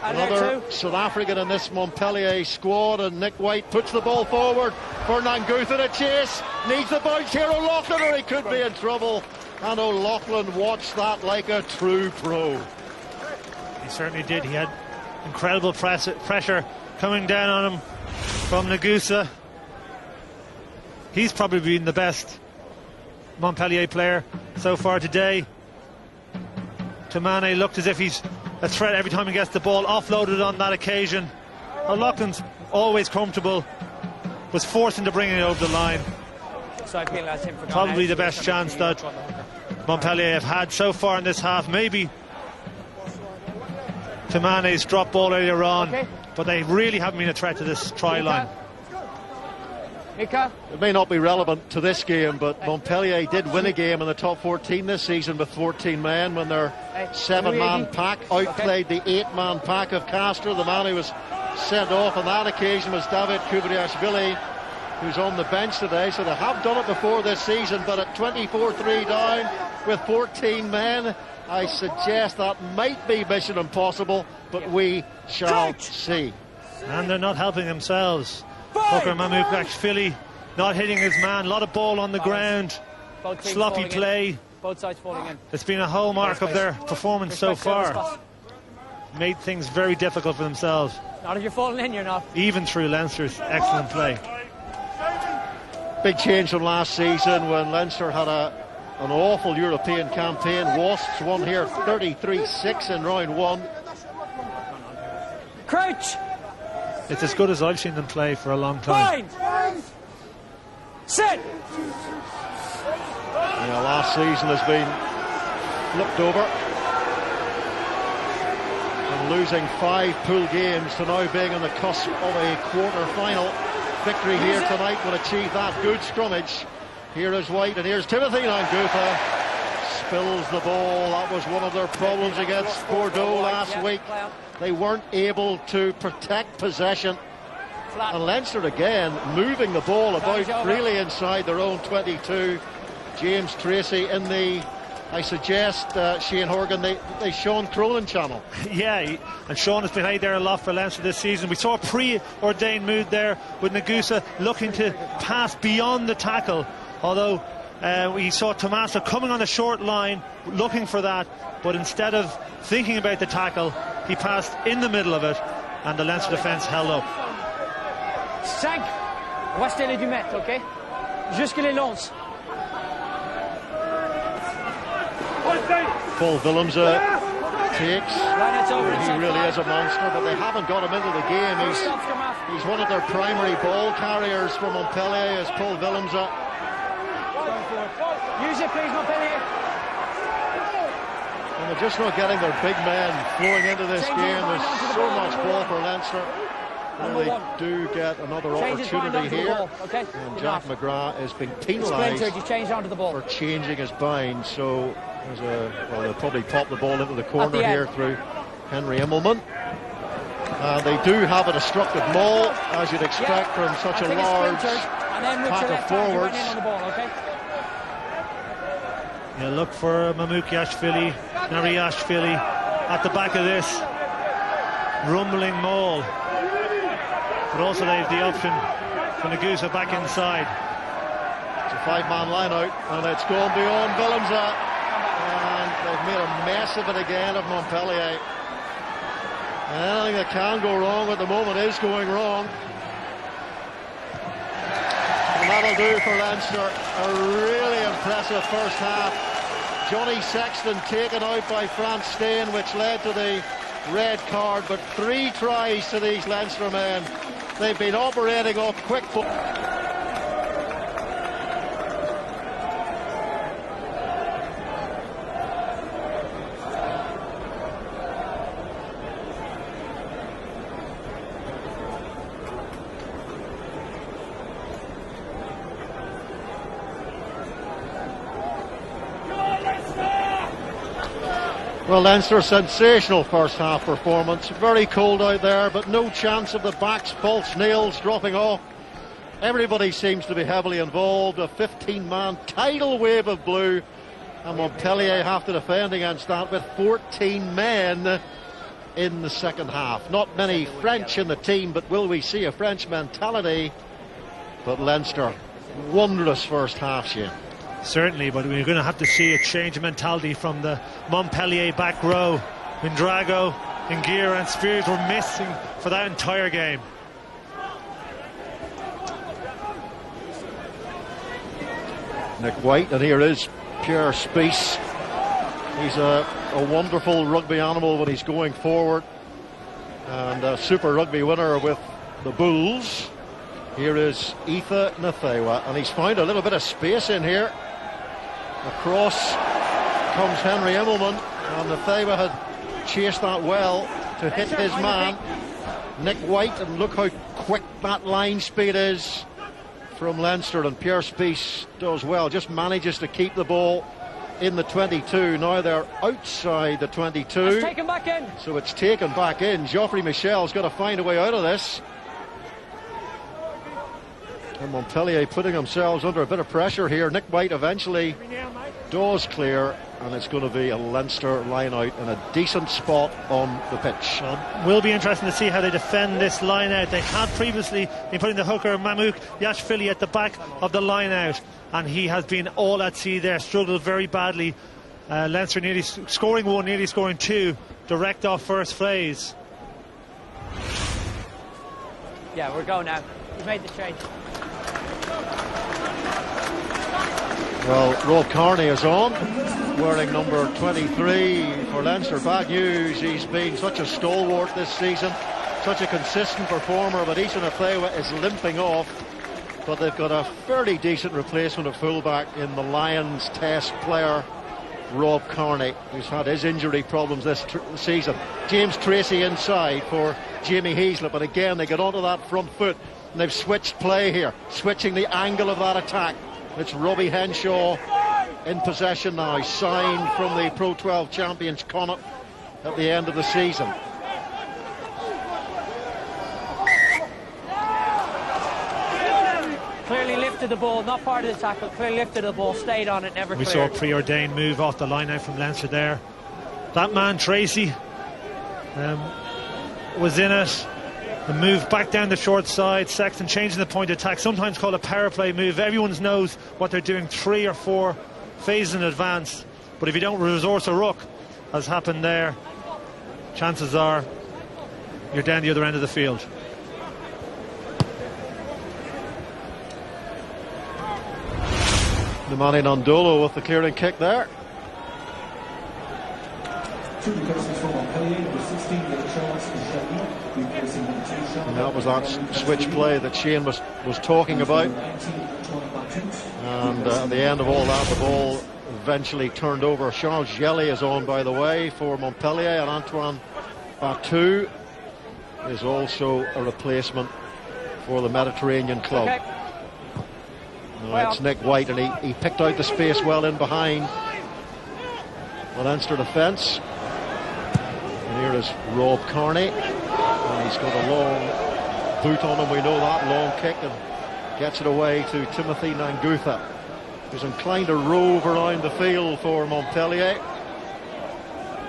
Another South African in this Montpellier squad, and Nick White puts the ball forward for Nanguth in a chase. Needs the bounce here, O'Loughlin, or he could be in trouble. And O'Loughlin watched that like a true pro. He certainly did. He had incredible pressure coming down on him from Nagusa. He's probably been the best Montpellier player so far today. Tamane looked as if he's a threat every time he gets the ball, offloaded on that occasion. O'Loughlin's always comfortable, was forcing to bring it over the line. Probably the best chance that Montpellier have had so far in this half. Maybe Tamane's drop ball earlier on, but they really haven't been a threat to this try line. It may not be relevant to this game, but Montpellier did win a game in the top 14 this season with 14 men when their 7-man pack outplayed the 8-man pack of Castor. The man who was sent off on that occasion was David Kubriashvili, who's on the bench today. So they have done it before this season, but at 24-3 down with 14 men, I suggest that might be mission impossible, but we shall see. And they're not helping themselves. Hooker Mamukashvili not hitting his man. A lot of ball on the ground. Sloppy play. Both sides falling in. It's been a hallmark of their performance so far. Made things very difficult for themselves. Not if you're falling in, you're not. Even through Leinster's excellent play. Big change from last season when Leinster had an awful European campaign. Wasps won here 33-6 in round one. Crouch! It's as good as I've seen them play for a long time. Sit! Yeah, last season has been flipped over. From losing 5 pool games to now being on the cusp of a quarter-final. Victory here tonight will achieve that. Good scrummage. Here is White, and here's Timothy Nangusa. Spills the ball. That was one of their problems against Bordeaux last week. They weren't able to protect possession. And Leinster again moving the ball about freely inside their own 22. James Tracy in the, I suggest, Shane Horgan, the Sean Cronin channel. Yeah, and Sean has played there a lot for Leinster this season. We saw a preordained mood there with Nagusa looking to pass beyond the tackle, although we saw Tommaso coming on the short line looking for that, but instead of thinking about the tackle, he passed in the middle of it, and the Leinster defence held up. 5. On va se du mètre, ok? Jusque les lance. Paul Willems takes. He really is a monster, but they haven't got him into the game. He's one of their primary ball carriers for Montpellier, is Paul Willems. Use it, please, Montpellier. And they're just not getting their big men flowing into this game. There's so much ball for Leinster. And they do get another opportunity here. And Jack McGrath has been penalised for changing his bind. So well, they'll probably pop the ball into the corner here through Henry Immelman. They do have a destructive maul, as you'd expect from such a large pack of forwards. You look for Mamukashvili, Nariashvili at the back of this rumbling maul. But also they have the option for Nagusa back inside. It's a 5-man line out, and it's gone beyond Willems. And they've made a mess of it again of Montpellier. Anything that can go wrong at the moment is going wrong. that'll do for Leinster. A really impressive first half. Johnny Sexton taken out by Franz Steyn, which led to the red card, but 3 tries to these Leinster men. They've been operating off quick foot. Well, Leinster, sensational first half performance. Very cold out there, but no chance of the backs, false nails dropping off. Everybody seems to be heavily involved. A 15-man tidal wave of blue, and Montpellier have to defend against that with 14 men in the second half. Not many French in the team, but will we see a French mentality? But Leinster, wondrous first half, Shane. Certainly, but we're going to have to see a change of mentality from the Montpellier back row. Mindrago, Ngira and Spears were missing for that entire game. Nick White, and here is Pierre Spies. He's a wonderful rugby animal when he's going forward, and a Super Rugby winner with the Bulls. Here is Etha Nathewa, and he's found a little bit of space in here. Across comes Henry Immelman, and Nathewa had chased that well to hit his man, Nick White, and look how quick that line speed is from Leinster, and Pierre Spies does well, just manages to keep the ball in the 22. Now they're outside the 22. It's taken back in. So it's taken back in. Geoffrey Michel's got to find a way out of this. And Montpellier putting themselves under a bit of pressure here. Nick White eventually does clear, and it's going to be a Leinster line out in a decent spot on the pitch. Will be interesting to see how they defend this line out. They had previously been putting the hooker Mamouk Yashvili at the back of the line out, and he has been all at sea there, struggled very badly. Leinster nearly scoring 1, nearly scoring 2, direct off first phase. Yeah, we're going now. We've made the change. Well, Rob Kearney is on, wearing number 23 for Leinster. Bad news, he's been such a stalwart this season, such a consistent performer, but Ethan Nathewa is limping off. But they've got a fairly decent replacement of fullback in the Lions test player, Rob Kearney, who's had his injury problems this season. James Tracy inside for Jamie Heaslip, but again they get onto that front foot, and they've switched play here, switching the angle of that attack. It's Robbie Henshaw in possession now, signed from the Pro 12 champions Connacht at the end of the season. Clearly lifted the ball, not part of the tackle, clearly lifted the ball, stayed on it, never We cleared. saw a preordained move off the line out from Leinster there. That man, Tracy, was in it. The move back down the short side, Sexton changing the point of attack, sometimes called a power play move. Everyone knows what they're doing 3 or 4 phases in advance. But if you don't resource a ruck, as happened there, chances are you're down the other end of the field. Nemani Nandolo with the clearing kick there. And that was that switch play that Shane was talking about. And at the end of all that, the ball eventually turned over. Charles Jelly is on, by the way, for Montpellier, and Antoine Batu is also a replacement for the Mediterranean club. Okay. Now it's Nick White, and he picked out the space well in behind the Leinster defence. And here is Rob Kearney, and he's got a long boot on him, we know that, long kick, and gets it away to Timothy Nangutha, who's inclined to rove around the field for Montpellier.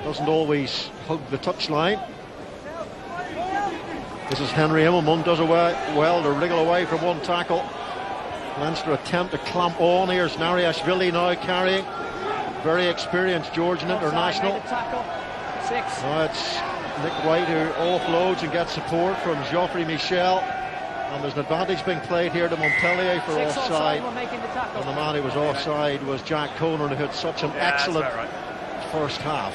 Doesn't always hug the touchline. This is Henry Immelman, does well to wriggle away from one tackle. Leinster attempt to clamp on. Here's Nariashvili now carrying. Very experienced Georgian international. Now it's Nick White who offloads and gets support from Geoffrey Michel. And there's an advantage being played here to Montpellier for offside. And the man who was offside was Jack Conan, who had such an excellent first half.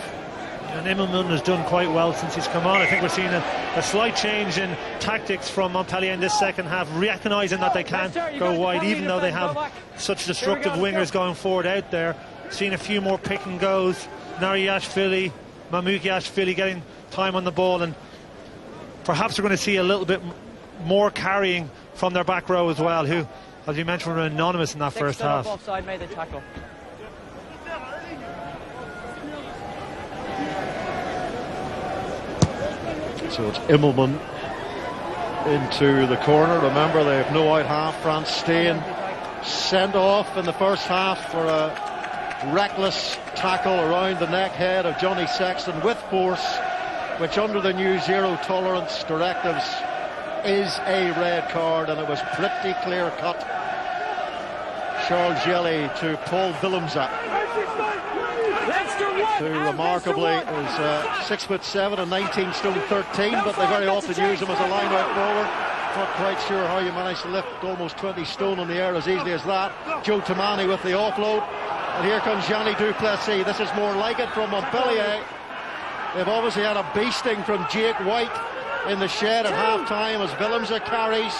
And Immelman has done quite well since he's come on. I think we're seeing a slight change in tactics from Montpellier in this second half, recognising that they can't go wide, even though they have such destructive wingers going forward out there. Seen a few more pick and goes. Nariashvili, Mamukiashvili getting time on the ball, and perhaps we're going to see a little bit more carrying from their back row as well, who, as you mentioned, were anonymous in that first half. Offside, made the tackle. So it's Immelman into the corner. Remember, they have no out half. Franz Steen sent off in the first half for a reckless tackle around the neck head of Johnny Sexton with force, which under the new zero tolerance directives is a red card, and it was pretty clear cut. Charles Jelly to Paul Willemse, who remarkably is 6'7" and 19 stone 13, but they very often use him as a line out forward. Not quite sure how you manage to lift almost 20 stone in the air as easily as that. Joe Tamani with the offload, and here comes Gianni Duplessis. This is more like it from Montpellier. They've obviously had a beasting from Jake White in the shed at half-time as Willemse carries.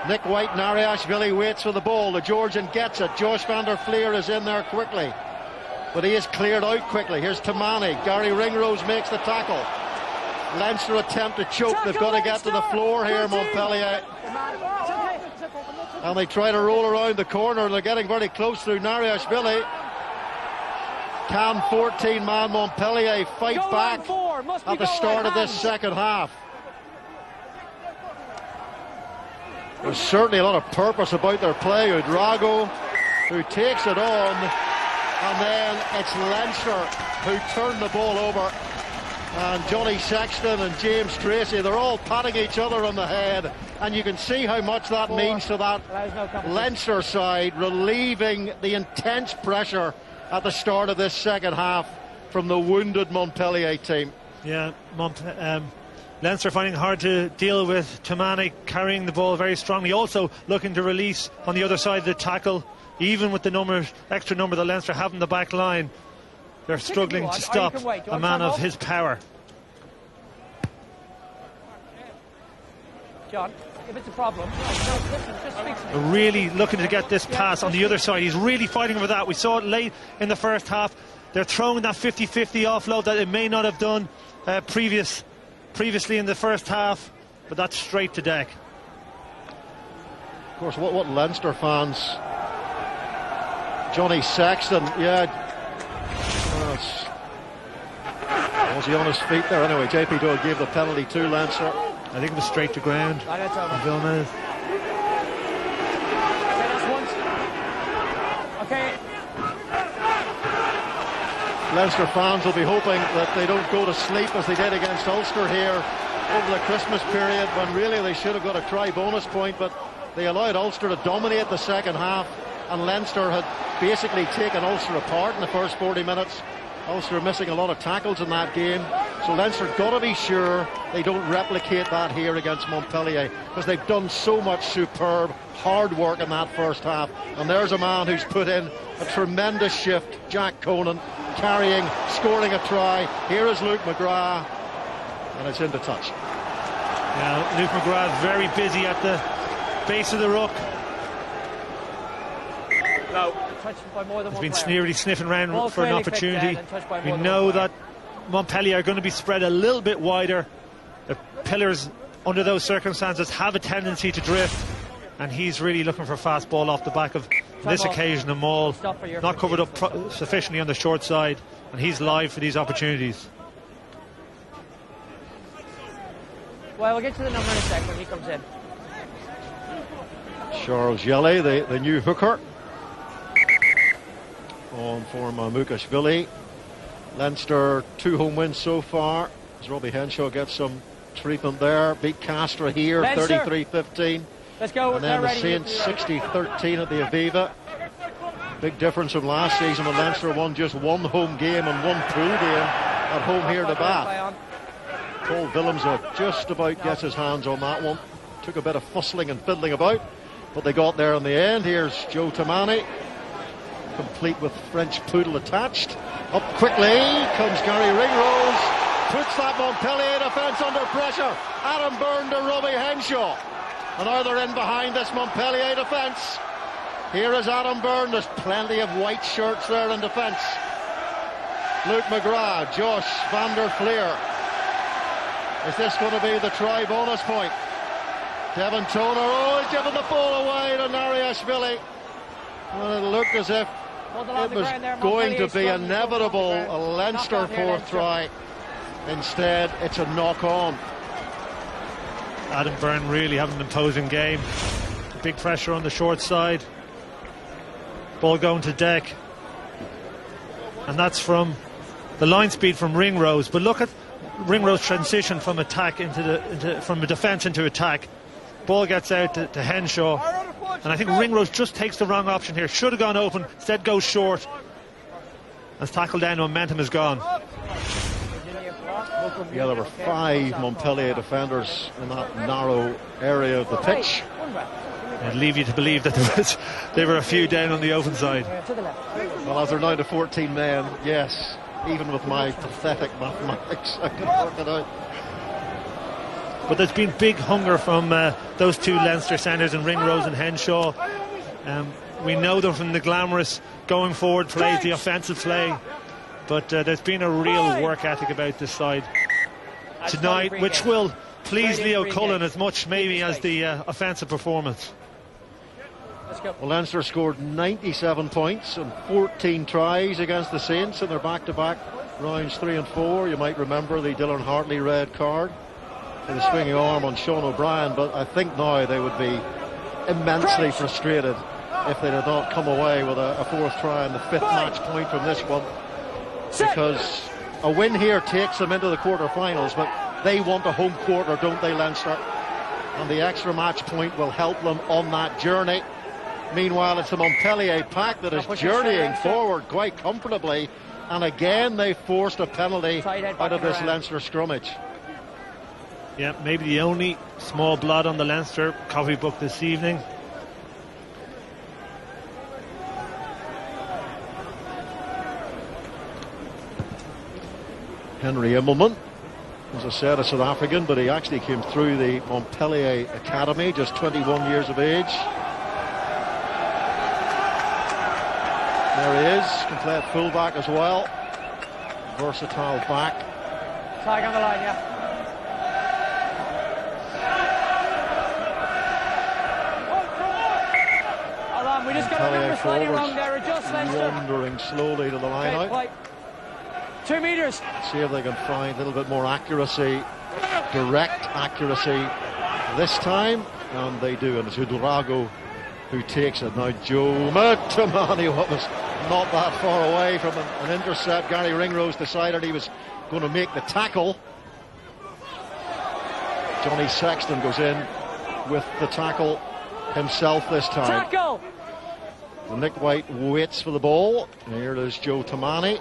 Nick White, Nariashvili waits for the ball. The Georgian gets it. Josh van der Fleer is in there quickly, but he is cleared out quickly. Here's Tamani. Gary Ringrose makes the tackle. Leinster attempt to choke. They've got to get to the floor here, Montpellier. And they try to roll around the corner. They're getting very close through Nariashvili. Can 14-man Montpellier fight back at the start of this second half? There's certainly a lot of purpose about their play. Udrago, who takes it on, and then it's Leinster who turn the ball over. And Johnny Sexton and James Tracy, they're all patting each other on the head, and you can see how much that means to that Leinster side, relieving the intense pressure at the start of this second half from the wounded Montpellier team. Yeah, Leinster finding it hard to deal with. Tamani carrying the ball very strongly, also looking to release on the other side of the tackle. Even with the extra number that Leinster have in the back line, they're struggling to stop a man of his power. John, if it's a problem, just fix it. Really looking to get this pass on the other side. He's really fighting for that. We saw it late in the first half. They're throwing that 50-50 offload that it may not have done previously in the first half, but that's straight to deck. Of course, what Leinster fans, Johnny Sexton, was he on his feet there? Anyway, JP Doyle gave the penalty to Leinster. I think it was straight to ground. Villeneuve. Okay. Leinster fans will be hoping that they don't go to sleep as they did against Ulster here over the Christmas period, when really they should have got a try bonus point, but they allowed Ulster to dominate the second half, and Leinster had basically taken Ulster apart in the first 40 minutes. Ulster missing a lot of tackles in that game, so Leinster got to be sure they don't replicate that here against Montpellier, because they've done so much superb hard work in that first half. And there's a man who's put in a tremendous shift, Jack Conan, carrying, scoring a try. Here is Luke McGrath, and it's into touch. Yeah, Luke McGrath very busy at the base of the ruck. No. By more than He's been really sniffing around for an opportunity. We know that Montpellier are going to be spread a little bit wider. The pillars, under those circumstances, have a tendency to drift, and he's really looking for a fast ball off the back of this occasion. A maul not covered up sufficiently on the short side, and he's live for these opportunities. Well, we'll get to the number in a sec when he comes in. Charles Jelly, the new hooker, on for Mamukashvili. Leinster 2 home wins so far, as Robbie Henshaw gets some treatment there. Beat Castra here 33-15. Let's go. And then the Saints 60-13 at the Aviva. Big difference from last season when Leinster won just one home game and one pool game at home here to Bath. Paul Willemse just about gets his hands on that one. took a bit of fussling and fiddling about, but they got there in the end. Here's Joe Tamani, complete with French poodle attached. Up quickly comes Gary Ringrose, puts that Montpellier defence under pressure. Adam Byrne to Robbie Henshaw, and now they're in behind this Montpellier defence. Here is Adam Byrne. There's plenty of white shirts there in defence. Luke McGrath, Josh van der Fleer. Is this going to be the try bonus point? Devon Toner, oh, he's given the ball away to Nariashvili. Well, it looked as if it was going to be inevitable, a Leinster fourth try. Instead, it's a knock-on. Adam Byrne really having an imposing game. Big pressure on the short side. Ball going to deck. And that's from the line speed from Ringrose. But look at Ringrose transition from attack from a defence into attack. Ball gets out to Henshaw. And I think Ringrose just takes the wrong option here. Should have gone open, instead goes short. As tackle down, momentum is gone. Yeah, there were 5 Montpellier defenders in that narrow area of the pitch. I'd leave you to believe that there were a few down on the open side. Well, as they're now to 14 men, yes, even with my pathetic mathematics, I can work it out. But there's been big hunger from those two Leinster centres in Ringrose and Henshaw. We know them from the glamorous going forward plays, the offensive play. But there's been a real work ethic about this side tonight, which will please Leo Cullen as much maybe as the offensive performance. Well, Leinster scored 97 points and 14 tries against the Saints in their back-to-back rounds 3 and 4. You might remember the Dylan Hartley red card for the swinging arm on Sean O'Brien, but I think now they would be immensely frustrated if they did not come away with a fourth try and the 5th match point from this one, because a win here takes them into the quarter-finals, but they want a home quarter, don't they, Leinster? And the extra match point will help them on that journey. Meanwhile, it's the Montpellier pack that is journeying forward quite comfortably, and again they forced a penalty out of this Leinster scrummage. Yeah, maybe the only small blot on the Leinster copybook this evening. Henry Immelman, as I said, a South African, but he actually came through the Montpellier Academy, just 21 years of age. There he is, can play at fullback as well. Versatile back. Tag on the line, yeah. Hold on, we just got a number slightly wrong there. Adjust, Leinster. Wandering slowly to the line out. Right. 2 metres. See if they can find a little bit more accuracy, direct accuracy this time, and they do. And it's Udrago who takes it. Now Joe Tamani, what was not that far away from an intercept. Gary Ringrose decided he was going to make the tackle. Johnny Sexton goes in with the tackle himself this time. Tackle! And Nick White waits for the ball. Here is Joe Tamani.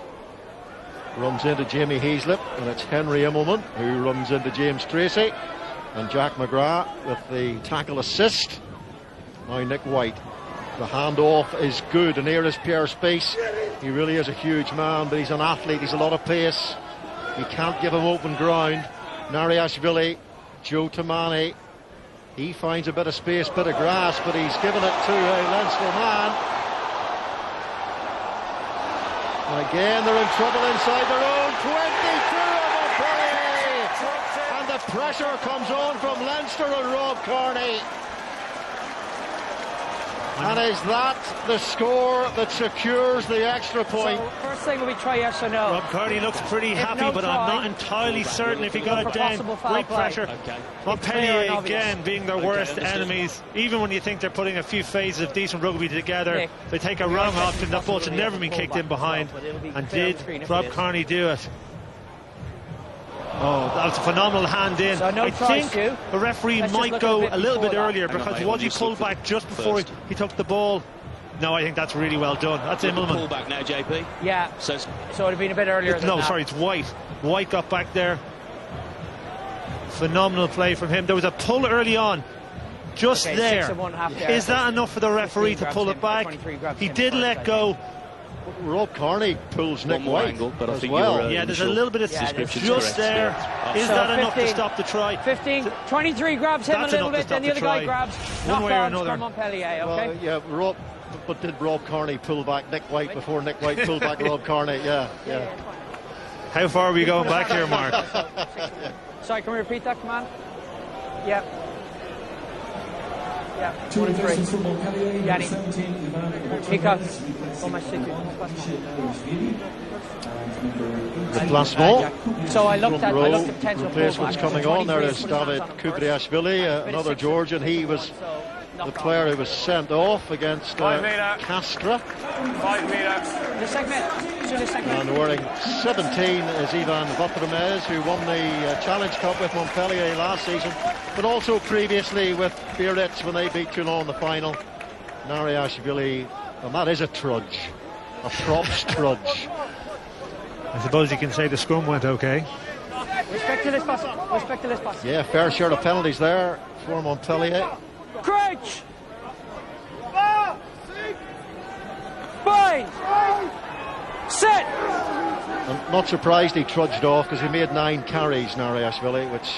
Runs into Jamie Heaslip, and it's Henry Immelman who runs into James Tracy, and Jack McGrath with the tackle assist. Now Nick White, the handoff is good, and here is Pierre Spies. He really is a huge man, but he's an athlete, he's a lot of pace. You can't give him open ground. Nariashvili, Joe Tamani, he finds a bit of space, bit of grass, but he's given it to a Leinster man. And again they're in trouble inside their own 22 of Montpellier, and the pressure comes on from Leinster and Rob Kearney. And is that the score that secures the extra point? So, first thing will be try yes or no. Rob Kearney looks pretty happy, no but try, I'm not entirely certain if he got it down. Great pressure. Okay. Montpellier again being their worst enemies. Even when you think they're putting a few phases of decent rugby together, they take a wrong option. That ball should never been kicked in behind. And did Rob Kearney do it? Oh, that was a phenomenal hand in. So no I think Stu. the referee might go a little bit earlier, because was he pulled back just before he took the ball? No, I think that's really well done. That's Immelman. Pull back now, JP. Yeah. So it would have been a bit earlier than that. Sorry, it's White. White got back there. Phenomenal play from him. There was a pull early on. just Okay, there. 6 and 1/2 there. Is that enough for the referee to pull it back? He did let go. Rob Kearney pulls Nick White angle, but I as think well. Yeah, there's a little bit of description's just correct, there. yeah. Is So that enough to 15, stop the try? 15, 23 grabs him That's a little enough to bit, then stop the other the guy try. grabs. One way or Knockdowns another. from Montpellier, okay? Well, yeah, but did Rob Kearney pull back Nick White before Nick White pulled back Rob Kearney? Yeah. How far are we going back here, Mark? Sorry, can we repeat that command? Yeah. Yeah, 1 and 3. Yanni. Mika. The classement. So I looked at potential replacement's fullback. coming on. There is 23 David Kubriashvili, another Georgian. He was the player who was sent off against Castra. 5 metres. The segment. And wearing 17 is Ivan Vatremez, who won the Challenge Cup with Montpellier last season, but also previously with Biarritz when they beat Toulon in the final. Nariashvili, and that is a trudge, a props trudge. I suppose you can say the scrum went okay. Respect to this pass. Respect to this pass. Yeah, fair share of penalties there for Montpellier. Crouch! Bind! Sit! I'm not surprised he trudged off because he made 9 carries, Nariashvili, which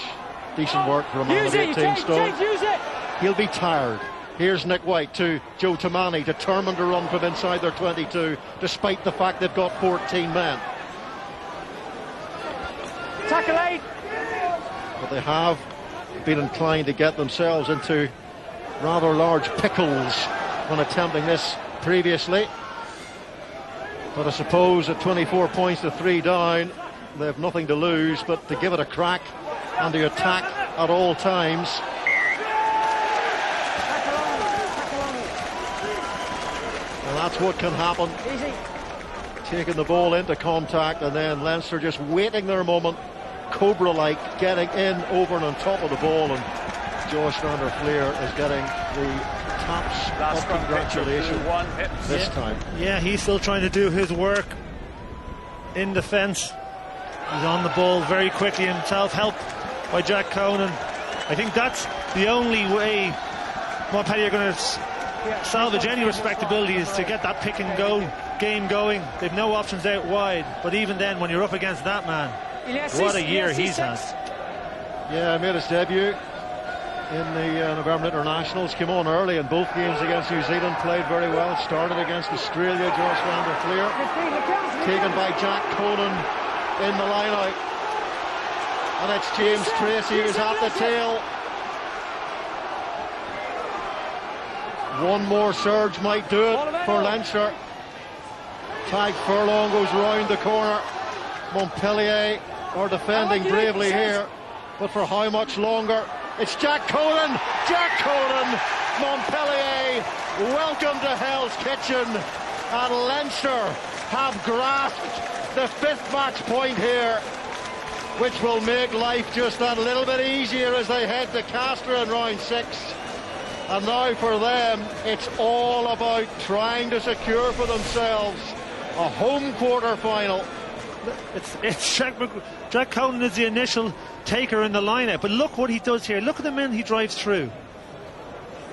decent work for a man of 18 stone. Use it! He'll be tired. Here's Nick White to Joe Tamani, determined to run from inside their 22, despite the fact they've got 14 men. Tackle 8! But they have been inclined to get themselves into rather large pickles when attempting this previously. But I suppose at 24 points to 3 down, they have nothing to lose but to give it a crack and to attack at all times. And that's what can happen. Easy. Taking the ball into contact and then Leinster just waiting their moment, Cobra-like, getting in, over and on top of the ball, and Josh van der Fleer is getting the taps of congratulation this time. Yeah, he's still trying to do his work in defence. He's on the ball very quickly himself, helped by Jack Conan. I think that's the only way Montpellier are going to salvage any respectability, is to get that pick and go game going. They've no options out wide, but even then, when you're up against that man, what a year he's had. Yeah, made his debut in the November Internationals, came on early in both games against New Zealand, played very well, started against Australia. Josh van der Fleer taken by Jack Conan in the line-out, and it's James Tracy who's at the tail. One more surge might do it for Leinster. Tag Furlong goes round the corner. Montpellier are defending bravely here, but for how much longer? It's Jack Conan! Jack Conan! Montpellier, welcome to Hell's Kitchen. And Leinster have grasped the 5th match point here, which will make life just that little bit easier as they head to Castra in round 6. And now for them, it's all about trying to secure for themselves a home quarter-final. It's Jack Conan is the initial taker in the lineup, but look what he does here. Look at the men he drives through.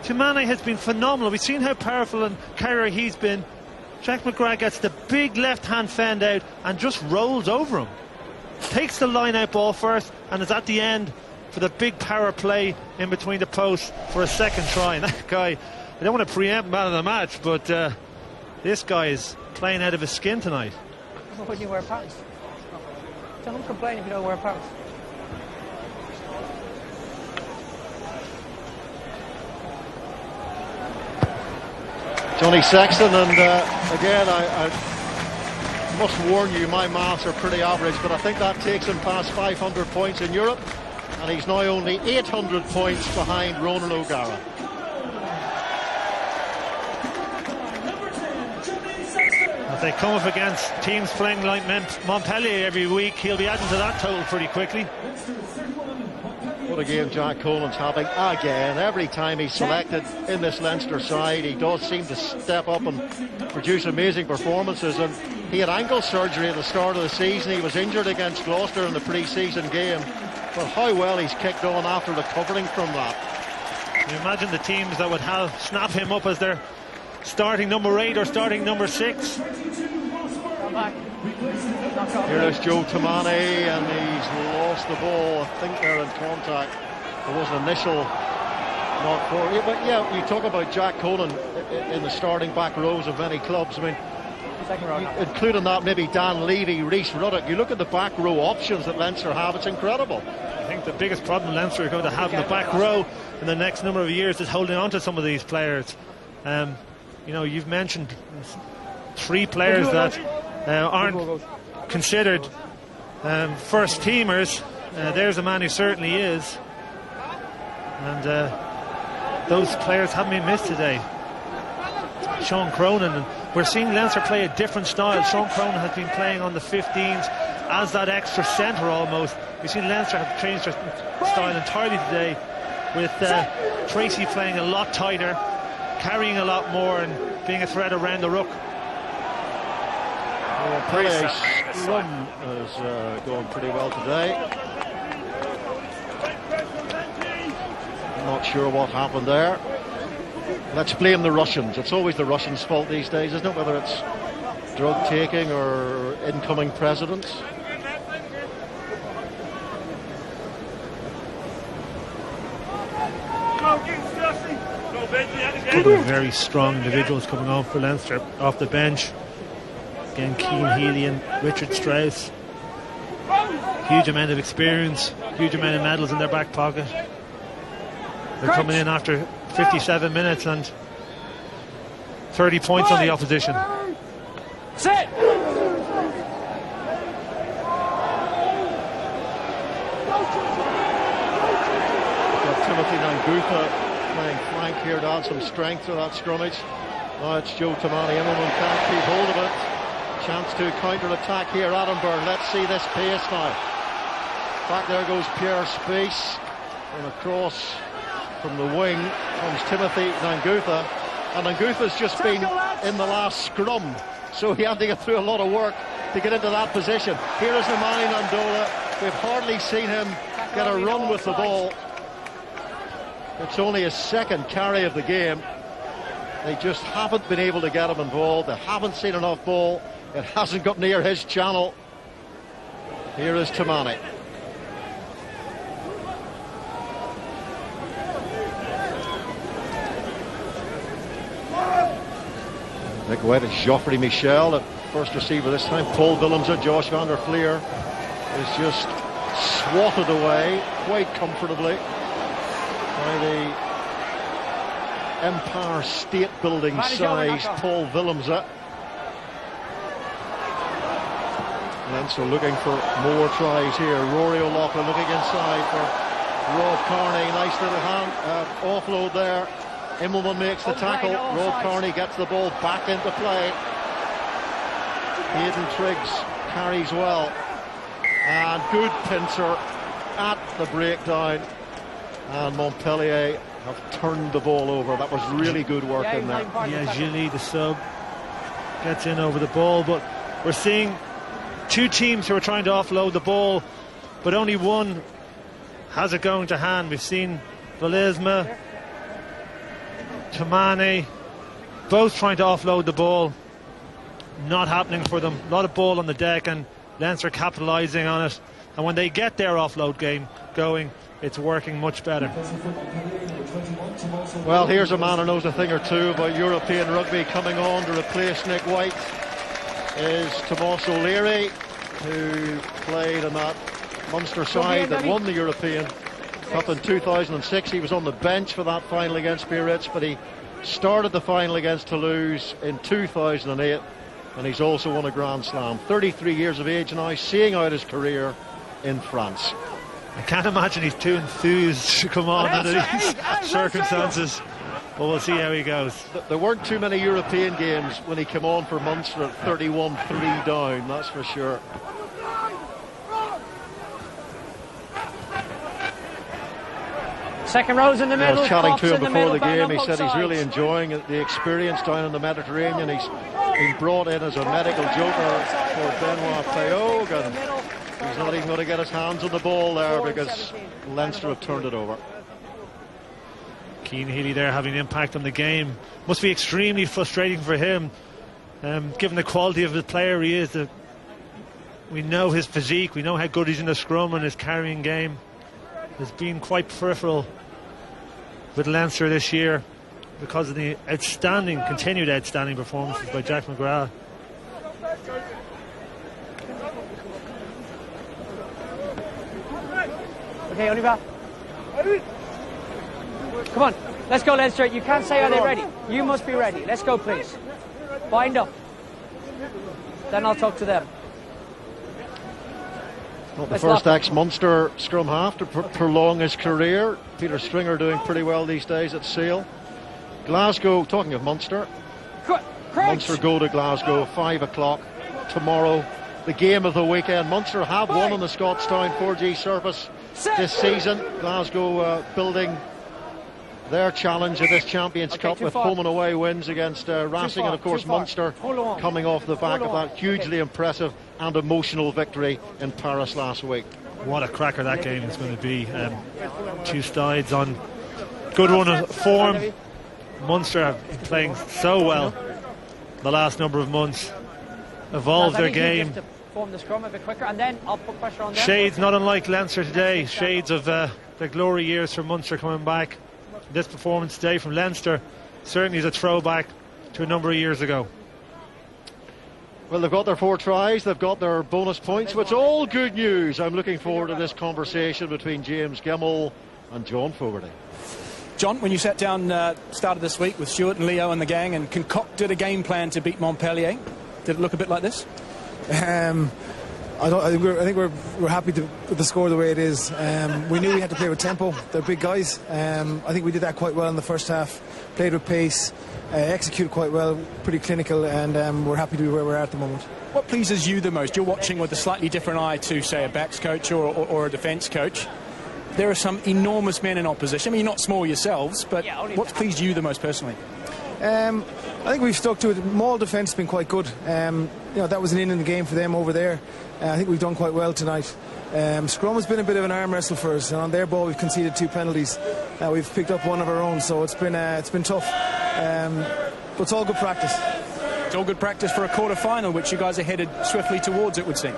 Timane has been phenomenal. We've seen how powerful and carrier he's been. Jack McGrath gets the big left-hand fend out and just rolls over him. Takes the line-out ball first and is at the end for the big power play in between the posts for a second try. And that guy, I don't want to preempt man of the match, but this guy is playing out of his skin tonight. Why wouldn't you wear pants? Don't complain if you don't wear pants. Johnny Sexton, and again, I must warn you, my maths are pretty average, but I think that takes him past 500 points in Europe, and he's now only 800 points behind Ronan O'Gara. If they come up against teams playing like Montpellier every week, he'll be adding to that total pretty quickly. What a game Jack Colan's having again. Every time he's selected in this Leinster side, he does seem to step up and produce amazing performances. And he had ankle surgery at the start of the season. He was injured against Gloucester in the pre-season game. But how well he's kicked on after recovering from that. You imagine the teams that would snap him up as their starting number 8 or starting number 6. Here is Joe Tamani, and he's lost the ball. I think they're in contact. There was an initial knock for you, but yeah, you talk about Jack Conan in the starting back rows of many clubs. I mean, including that maybe Dan Levy, Rhys Ruddock. You look at the back row options that Leinster have, it's incredible. I think the biggest problem Leinster are going to have in the back row in the next number of years is holding on to some of these players. You know, you've mentioned 3 players that aren't considered first teamers. There's a man who certainly is, and those players haven't been missed today. Sean Cronin, and we're seeing Leinster play a different style. Sean Cronin has been playing on the 15s as that extra centre almost. We've seen Leinster have changed their style entirely today, with Tracy playing a lot tighter, carrying a lot more, and being a threat around the ruck. Montpellier's scrum is going pretty well today. Not sure what happened there. Let's blame the Russians. It's always the Russians' fault these days, isn't it? Whether it's drug taking or incoming presidents. Couple of very strong individuals coming on for Leinster off the bench. Again, Keane Healy and Richard Strauss. Huge amount of experience, huge amount of medals in their back pocket. They're coming in after 57 minutes and 30 points on the opposition. Sit! Timothy Nangupa playing flank here to add some strength to that scrummage. Now it's Joe Tamani. Immelman can't keep hold of it. Chance to counter-attack here, Attenborough. Let's see this pace now. Back there goes Pierre Space, and across from the wing comes Timothy Nangupa. And Nangupa's just been in the last scrum, so he had to get through a lot of work to get into that position. Here is Nemani Nandola. We've hardly seen him get a run with the ball. It's only his second carry of the game. They just haven't been able to get him involved. They haven't seen enough ball. It hasn't got near his channel. Here is Tamani. Nick White is Geoffrey Michel at first receiver this time. Paul Willemse, Josh van der Fleer is just swatted away quite comfortably by the Empire State Building sized Paul Willemse. Leinster looking for more tries here. Rory O'Loughlin looking inside for Rod Carney. Nice little hand offload there. Immelman makes the tackle. Rod Carney gets the ball back into play. Hayden Triggs carries well. And good pincer at the breakdown. And Montpellier have turned the ball over. That was really good work in there. Yeah, Gilly, the sub, gets in over the ball. But we're seeing 2 teams who are trying to offload the ball, but only one has it going to hand. We've seen Valisma, Tamani, both trying to offload the ball. Not happening for them. A lot of ball on the deck, and Leinster capitalising on it. And when they get their offload game going, it's working much better. Well, here's a man who knows a thing or two about European rugby coming on to replace Nick White. Is Tomas O'Leary, who played in that Munster side that won the European Cup in 2006. He was on the bench for that final against Biarritz, but he started the final against Toulouse in 2008, and he's also won a Grand Slam. 33 years of age now, seeing out his career in France. I can't imagine he's too enthused to come on under these circumstances. But we'll see how he goes. There weren't too many European games when he came on for Munster at 31-3 down, that's for sure. Second row's in the middle. I was chatting to him before the game. He said he's really enjoying the experience down in the Mediterranean. He's been brought in as a medical joker for Benoit Payog, and he's not even going to get his hands on the ball there because Leinster have turned it over. Cian Healy there having an impact on the game. Must be extremely frustrating for him, given the quality of the player he is. We know his physique, we know how good he's in the scrum and his carrying game. Has been quite peripheral with Leinster this year because of the continued outstanding performances by Jack McGrath. Okay, Oliver. Come on, let's go, Leinster. You can't say, are they ready? You must be ready. Let's go, please. Bind up. Then I'll talk to them. Not the first ex-Munster scrum half to prolong his career. Peter Stringer doing pretty well these days at Sale. Glasgow, talking of Munster, Munster go to Glasgow, 5 o'clock tomorrow. The game of the weekend. Munster have won on the Scottstown 4G surface this season. Glasgow building their challenge of this Champions Cup with home and away wins against Racing, and of course Munster coming off the back of that hugely impressive and emotional victory in Paris last week. What a cracker that game is going to be. Two sides on good run of form. Munster have been playing so well the last number of months, evolved their game. Form the scrum a bit quicker, and then I'll put pressure on them. Shades not unlike Leinster today, shades of the glory years for Munster coming back. This performance today from Leinster certainly is a throwback to a number of years ago. Well, they've got their 4 tries, they've got their bonus points, which is all good news. I'm looking forward to this conversation between James Gemmell and John Fogarty. John, when you sat down started this week with Stuart and Leo and the gang and concocted a game plan to beat Montpellier, did it look a bit like this? I think we're happy with the score the way it is. We knew we had to play with tempo. They're big guys. I think we did that quite well in the first half. Played with pace, executed quite well, pretty clinical, and we're happy to be where we're at the moment. What pleases you the most? You're watching with a slightly different eye to, say, a backs coach or a defence coach. There are some enormous men in opposition. I mean, you're not small yourselves, but what's pleased you the most personally? I think we've stuck to it. Maul defence has been quite good. That was an in the game for them over there. I think we've done quite well tonight. Scrum has been a bit of an arm wrestle for us, and on their ball we've conceded 2 penalties. We've picked up one of our own, so it's been tough. But it's all good practice. It's all good practice for a quarter-final, which you guys are headed swiftly towards, it would seem.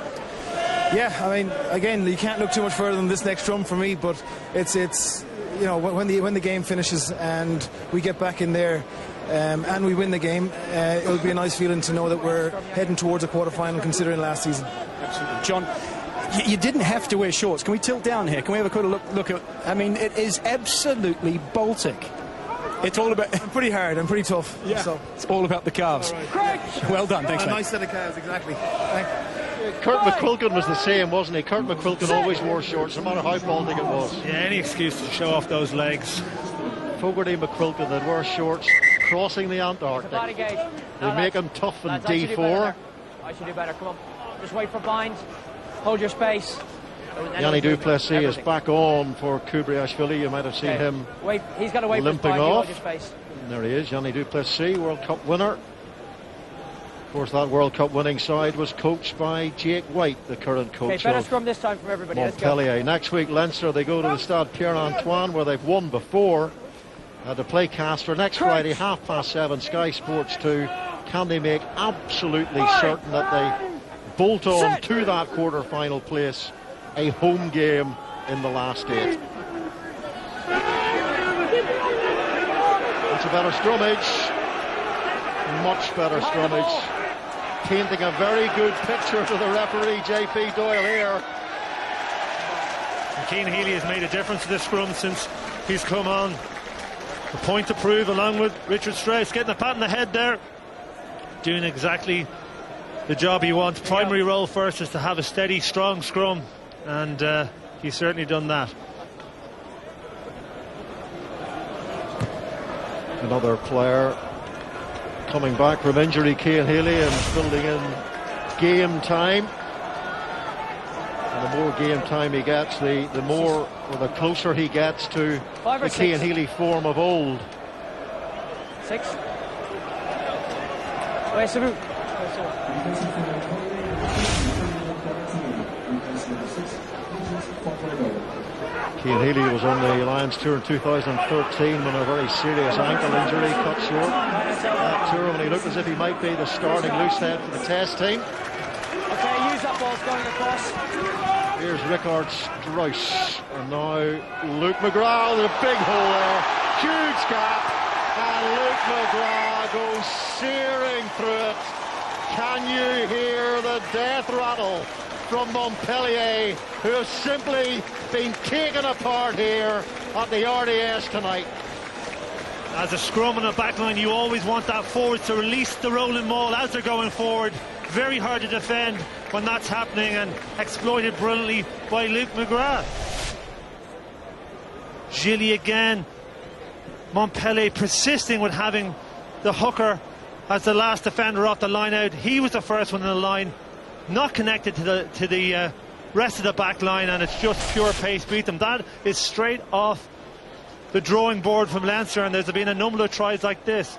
Yeah, I mean, again, you can't look too much further than this next drum for me, but it's when the game finishes and we get back in there and we win the game, it'll be a nice feeling to know that we're heading towards a quarter-final considering last season. Absolutely. John, you didn't have to wear shorts. Can we tilt down here? Can we have a quick look at... I mean, it is absolutely Baltic. It's all about... I'm pretty hard, I'm pretty tough. Yeah, so. It's all about the calves. Right. Well done, thanks, a mate. nice set of calves, exactly. Thanks. Kurt McQuilkin was the same, wasn't he? Kurt McQuilkin always wore shorts, no matter how Baltic it was. Yeah, any excuse to show off those legs. Fogarty McQuilkin that wear shorts crossing the Antarctic. They make him tough in D4. I should do better, come on. Just wait for binds, hold your space. Yanni Duplessis is back on for Kubriashvili. You might have seen him He's got to wait limping for off. your space. And there he is, Yanni Duplessis, World Cup winner. Of course, that World Cup winning side was coached by Jake White, the current coach better of scrum this time from everybody. Montpellier. Next week, Leinster, they go to the Stade Pierre-Antoine, where they've won before. To play Castres next Friday, 7:30, Sky Sports 2. Can they make absolutely certain that they bolt on to that quarter-final place, a home game in the last 8? It's a better scrummage, much better scrummage, painting a very good picture to the referee JP Doyle here. And Cian Healy has made a difference to this scrum since he's come on. A point to prove, along with Richard Strauss, getting a pat on the head there, doing exactly the job he wants. Primary role first is to have a steady, strong scrum, and he's certainly done that. Another player coming back from injury, Cian Healy, and building in game time. And the more game time he gets, the more, or the closer he gets to the Cian Healy form of old. 6. Ouais, c'est bon. Cian Healy was on the Lions tour in 2013 when a very serious ankle injury cut short that tour, when he looked as if he might be the starting loose head for the Test team. Okay, use that ball going across. Here's Rickard Strauss, and now Luke McGrath. There's a big hole there, huge gap, and Luke McGrath goes searing through it. Can you hear the death rattle from Montpellier, who have simply been taken apart here at the RDS tonight? As a scrum on the back line, you always want that forwards to release the rolling ball as they're going forward. Very hard to defend when that's happening, and exploited brilliantly by Luke McGrath. Gilly again. Montpellier persisting with having the hooker as the last defender off the line out. He was the first one in the line, not connected to the rest of the back line, and it's just pure pace beat them. That is straight off the drawing board from Leinster, and there's been a number of tries like this.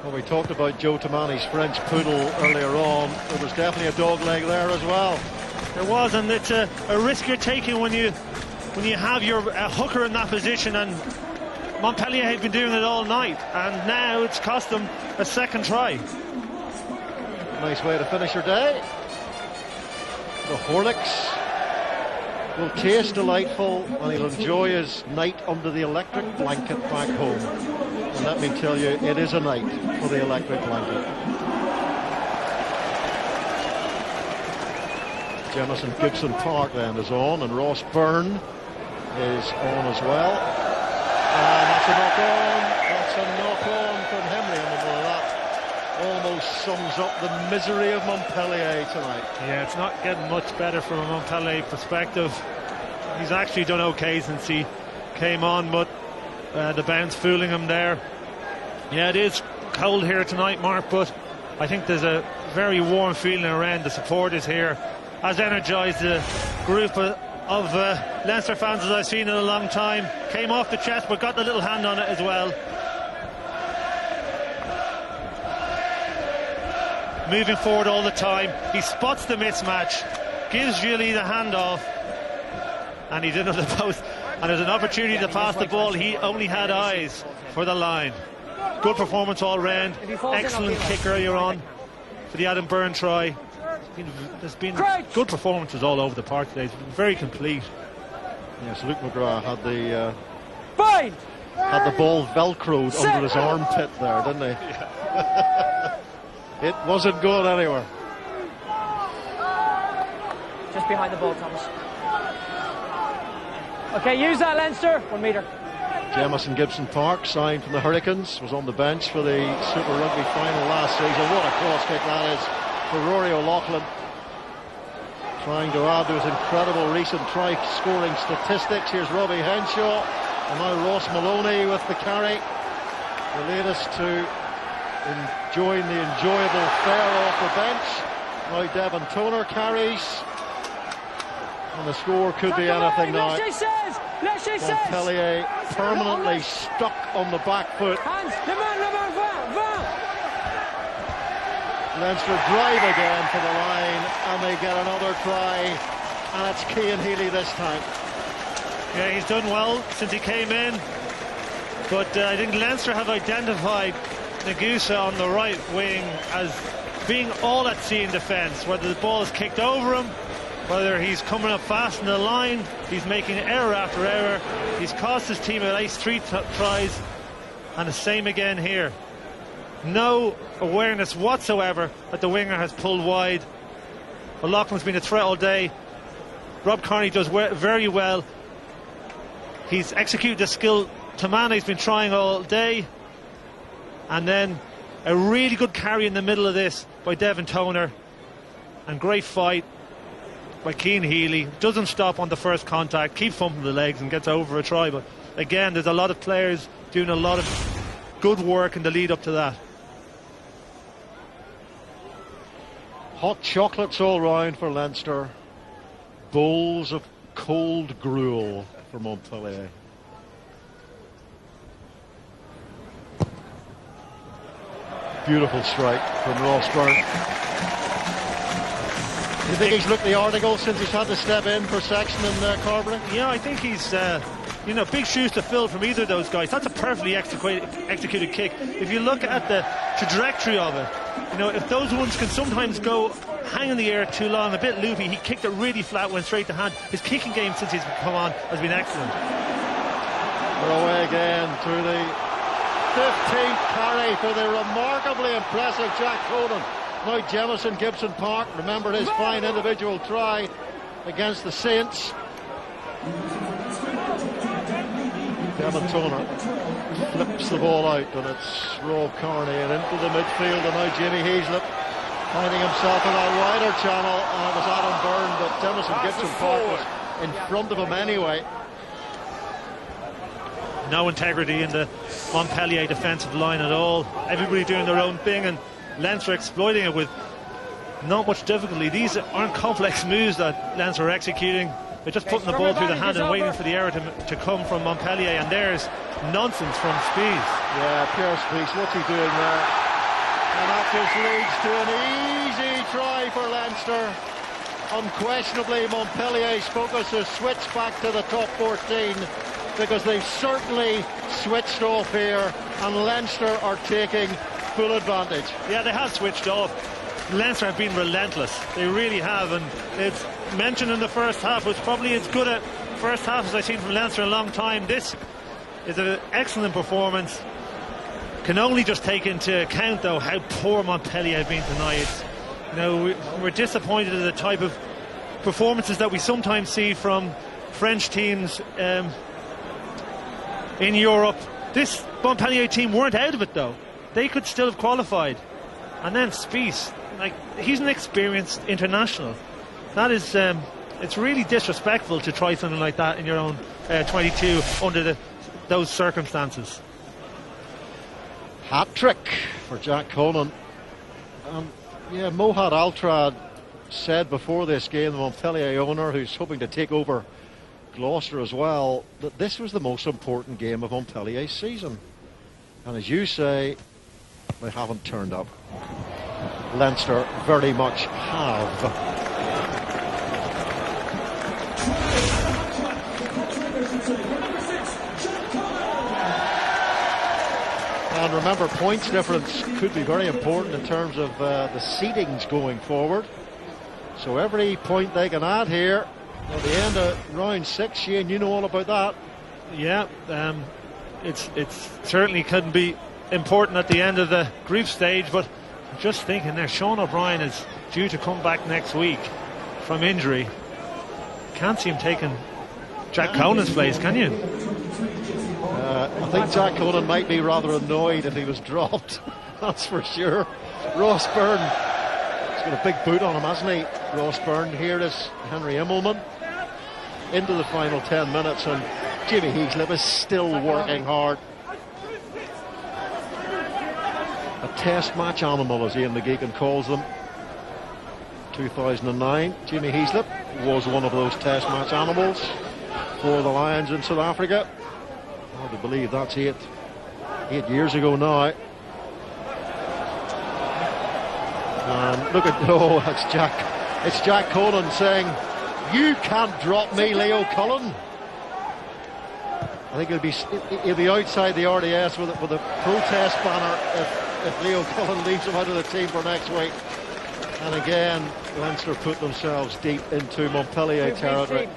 Well, we talked about Joe Tamani's French poodle earlier on. There was definitely a dog leg there as well. There was, and it's a risk you're taking when you have your hooker in that position, and Montpellier had been doing it all night, and now it's cost them a second try. Nice way to finish your day. The Horlicks will taste delightful, and he'll enjoy his night under the electric blanket back home. And let me tell you, it is a night for the electric blanket. Jamison Gibson Park then is on, and Ross Byrne is on as well. And that's a knock-on. That's a knock-on from Henry. And that almost sums up the misery of Montpellier tonight. Yeah, it's not getting much better from a Montpellier perspective. He's actually done okay since he came on, but the bounce fooling him there. Yeah, it is cold here tonight, Mark, but I think there's a very warm feeling around. The supporters here has energised the group of Leinster fans as I've seen in a long time. Came off the chest, but got the little hand on it as well. Moving forward all the time. He spots the mismatch, gives Gilly the handoff, and he's into the post. And there's an opportunity to pass the ball. He only had eyes for the line. Good performance all round. Excellent kicker you're on for the Adam Byrne try. There's been good performances all over the park today. It's been very complete. Yes, Luke McGrath had the ball velcroed under his armpit there, didn't he? Yeah. It wasn't going anywhere. Just behind the ball, Thomas. Okay, use that, Leinster. 1 metre. Jamison Gibson Park, signed from the Hurricanes, was on the bench for the Super Rugby final last season. What a cross kick that is for Rory O'Loughlin, trying to add to his incredible recent try-scoring statistics. Here's Robbie Henshaw, and now Ross Maloney with the carry. The latest to join the enjoyable fare off the bench. Now Devon Toner carries, and the score could be anything now. Montpellier permanently stuck on the back foot. Leinster drive again for the line, and they get another try, and it's Cian Healy this time. Yeah, he's done well since he came in, but I think Leinster have identified Nagusa on the right wing as being all at sea in defence. Whether the ball is kicked over him, whether he's coming up fast in the line, he's making error after error. He's cost his team at least 3 tries, and the same again here. No awareness whatsoever that the winger has pulled wide. O'Loughlin's been a threat all day. Rob Kearney does very well. He's executed the skill Tamani's been trying all day. And then a really good carry in the middle of this by Devon Toner. And great fight by Cian Healy. Doesn't stop on the first contact, keeps thumping the legs and gets over a try. But again, there's a lot of players doing a lot of good work in the lead up to that. Hot chocolates all round for Leinster. Bowls of cold gruel for Montpellier. Beautiful strike from Ross Byrne. You think he's looked the article since he's had to step in for Sexton and Carberry? Yeah, I think he's, you know, big shoes to fill from either of those guys. That's a perfectly executed kick. If you look at the trajectory of it, you know, if those ones can sometimes go hang in the air too long, a bit loopy, he kicked it really flat, went straight to hand. His kicking game since he's come on has been excellent. We're away again to the 15th carry for the remarkably impressive Jack Conan. Now Jamison Gibson Park, remember his fine individual try against the Saints. Devon Toner flips the ball out, and it's Rob Carney and into the midfield, and now Jimmy Heaslip finding himself in a wider channel, and it was Adam Byrne, but Jamison Gibson Park was in front of him anyway. No integrity in the Montpellier defensive line at all. Everybody doing their own thing, and Leinster exploiting it with not much difficulty. These aren't complex moves that Leinster are executing. They're just putting the ball through the hand and waiting for the error to come from Montpellier, and there's nonsense from Spies. Yeah, Pierre Spies, what's he doing there? And that just leads to an easy try for Leinster. Unquestionably, Montpellier's focus has switched back to the top 14, because they've certainly switched off here, and Leinster are taking full advantage. Yeah, they have switched off. Leinster have been relentless. They really have, and it's mentioned in the first half, was probably as good a first half as I've seen from Leinster in a long time. This is an excellent performance. Can only just take into account, though, how poor Montpellier have been tonight. You know, we're disappointed in the type of performances that we sometimes see from French teams in Europe. This Montpellier team weren't out of it, though. They could still have qualified. And then Spies, like, he's an experienced international. That is, it's really disrespectful to try something like that in your own 22 under those circumstances. Hat-trick for Jack Conan. Yeah, Mohad Altrad said before this game, the Montpellier owner, who's hoping to take over Gloucester as well, that this was the most important game of Montpellier's season. And as you say, they haven't turned up. Leinster very much have. And remember, points difference could be very important in terms of the seedings going forward. So every point they can add here at the end of round 6, Shane, you know all about that. Yeah, it's certainly couldn't be important at the end of the group stage, but just thinking there, Sean O'Brien is due to come back next week from injury. Can't see him taking Jack Conan's place, can you? I think Jack Conan might be rather annoyed if he was dropped. That's for sure. Ross Byrne, he's got a big boot on him, hasn't he? Ross Byrne. Here is Henry Immelman into the final 10 minutes, and Jimmy Heaslip is still working hard. A test match animal, as Ian McGeechan calls them. 2009, Jimmy Heaslip was one of those test match animals for the Lions in South Africa. Hard to believe that's 8 years ago now. And look at, oh, it's Jack Conan saying, "You can't drop me, Leo Cullen." I think he'll be outside the RDS with a protest banner if Leo Cullen leaves him out of the team for next week. And again, Leinster put themselves deep into Montpellier territory.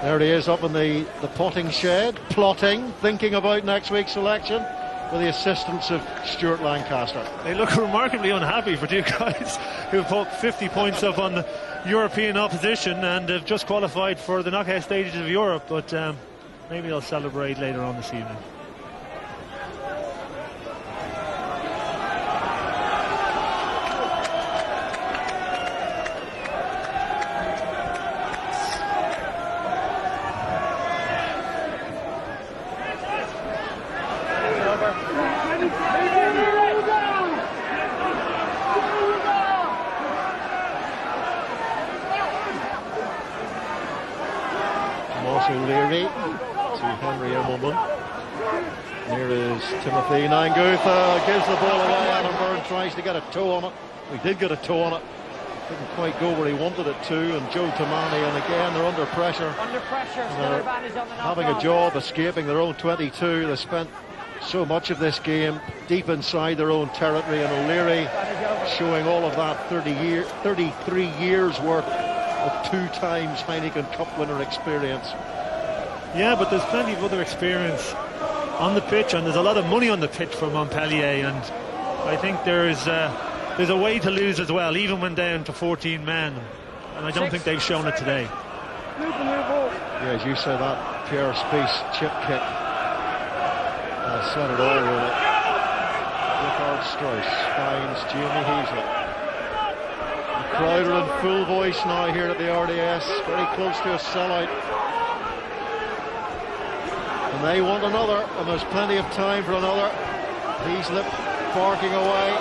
There he is up in the potting shed, plotting, thinking about next week's selection, with the assistance of Stuart Lancaster. They look remarkably unhappy for two guys who've put 50 points up on the European opposition and have just qualified for the knockout stages of Europe, but maybe they'll celebrate later on this evening. O'Leary to Henry Immelman. Here is Timothy Nanguth, gives the ball away. Adam Byrne tries to get a toe on it. We did get a toe on it. Didn't quite go where he wanted it to, and Joe Tamani, and again they're under pressure. Under pressure, still advantage on the knock having a job escaping their own 22. They spent so much of this game deep inside their own territory, and O'Leary showing all of that 33 years worth of 2 times Heineken Cup winner experience. Yeah, but there's plenty of other experience on the pitch, and there's a lot of money on the pitch for Montpellier, and I think there's a way to lose as well, even when down to 14 men, and I don't think they've shown it today. Yeah, as you say, that Pierre Spies chip kick said it all, really. Richard Strauss finds Jamie Heaslip. The crowd are in full voice now here at the RDS, very close to a sellout. And they want another, and there's plenty of time for another. Heaslip barking away,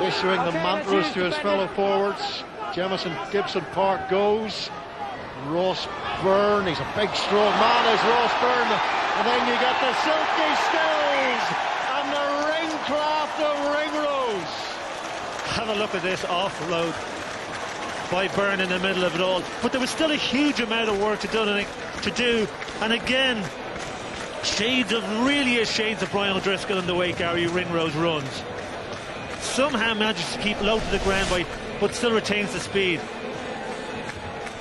issuing the mantras to his fellow forwards. Jamison Gibson Park goes. Ross Byrne, he's a big strong man, is Ross Byrne. And then you get the silky stills and the ringcraft of Ringrose. Have a look at this offload by Byrne in the middle of it all. But there was still a huge amount of work to do. And again, shades of Brian O'Driscoll in the way Gary Ringrose runs. Somehow manages to keep low to the ground but still retains the speed.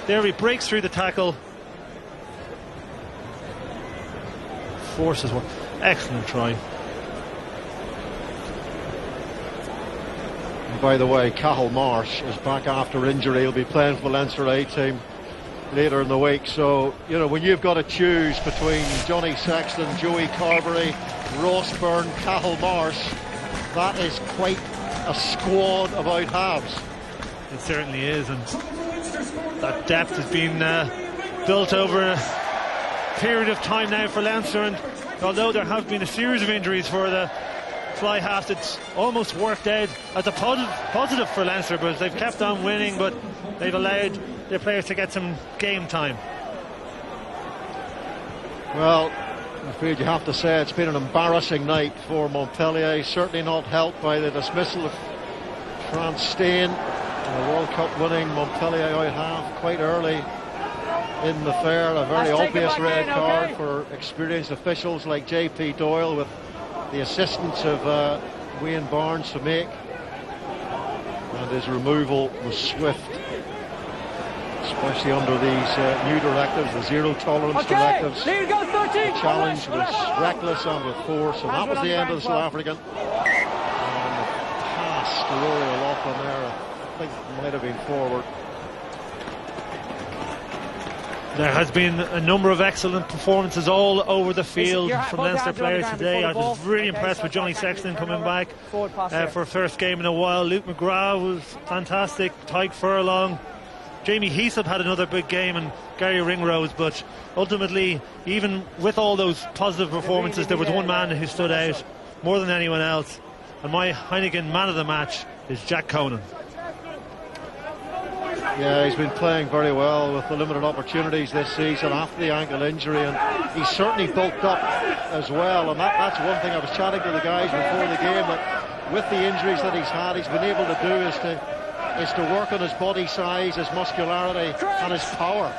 There he breaks through the tackle. Forces one. Excellent try. And by the way, Cathal Marsh is back after injury. He'll be playing for the Leinster A team later in the week. So, you know, when you've got to choose between Johnny Sexton, Joey Carberry, Ross Byrne, Cathal Marsh, that is quite a squad of out-halves. It certainly is, and that depth has been built over a period of time now for Leinster, and although there have been a series of injuries for the fly halves, it's almost worked out as a positive for Leinster, because they've kept on winning, but they've allowed their players to get some game time. Well, I'm afraid you have to say it's been an embarrassing night for Montpellier, certainly not helped by the dismissal of France Steyn, the World Cup winning Montpellier out half quite early in the fair. A very obvious red card for experienced officials like JP Doyle, with the assistance of Wayne Barnes to make, and his removal was swift, especially under these new directives, the zero tolerance directives. The challenge was reckless and with force, and that was the end of the South African. And the pass to Rory O'Loughlin there, I think might have been forward. There has been a number of excellent performances all over the field from Leinster players today. I was really impressed with Johnny Sexton coming back for a first game in a while. Luke McGrath was fantastic. Tyke Furlong. Jamie Heaslip had another big game, and Gary Ringrose. But ultimately, even with all those positive performances, there was one man who stood out more than anyone else. And my Heineken man of the match is Jack Conan. Yeah, he's been playing very well with the limited opportunities this season after the ankle injury, and he's certainly bulked up as well. And that's one thing I was chatting to the guys before the game, that with the injuries that he's had, he's been able to do is to work on his body size, his muscularity and his power.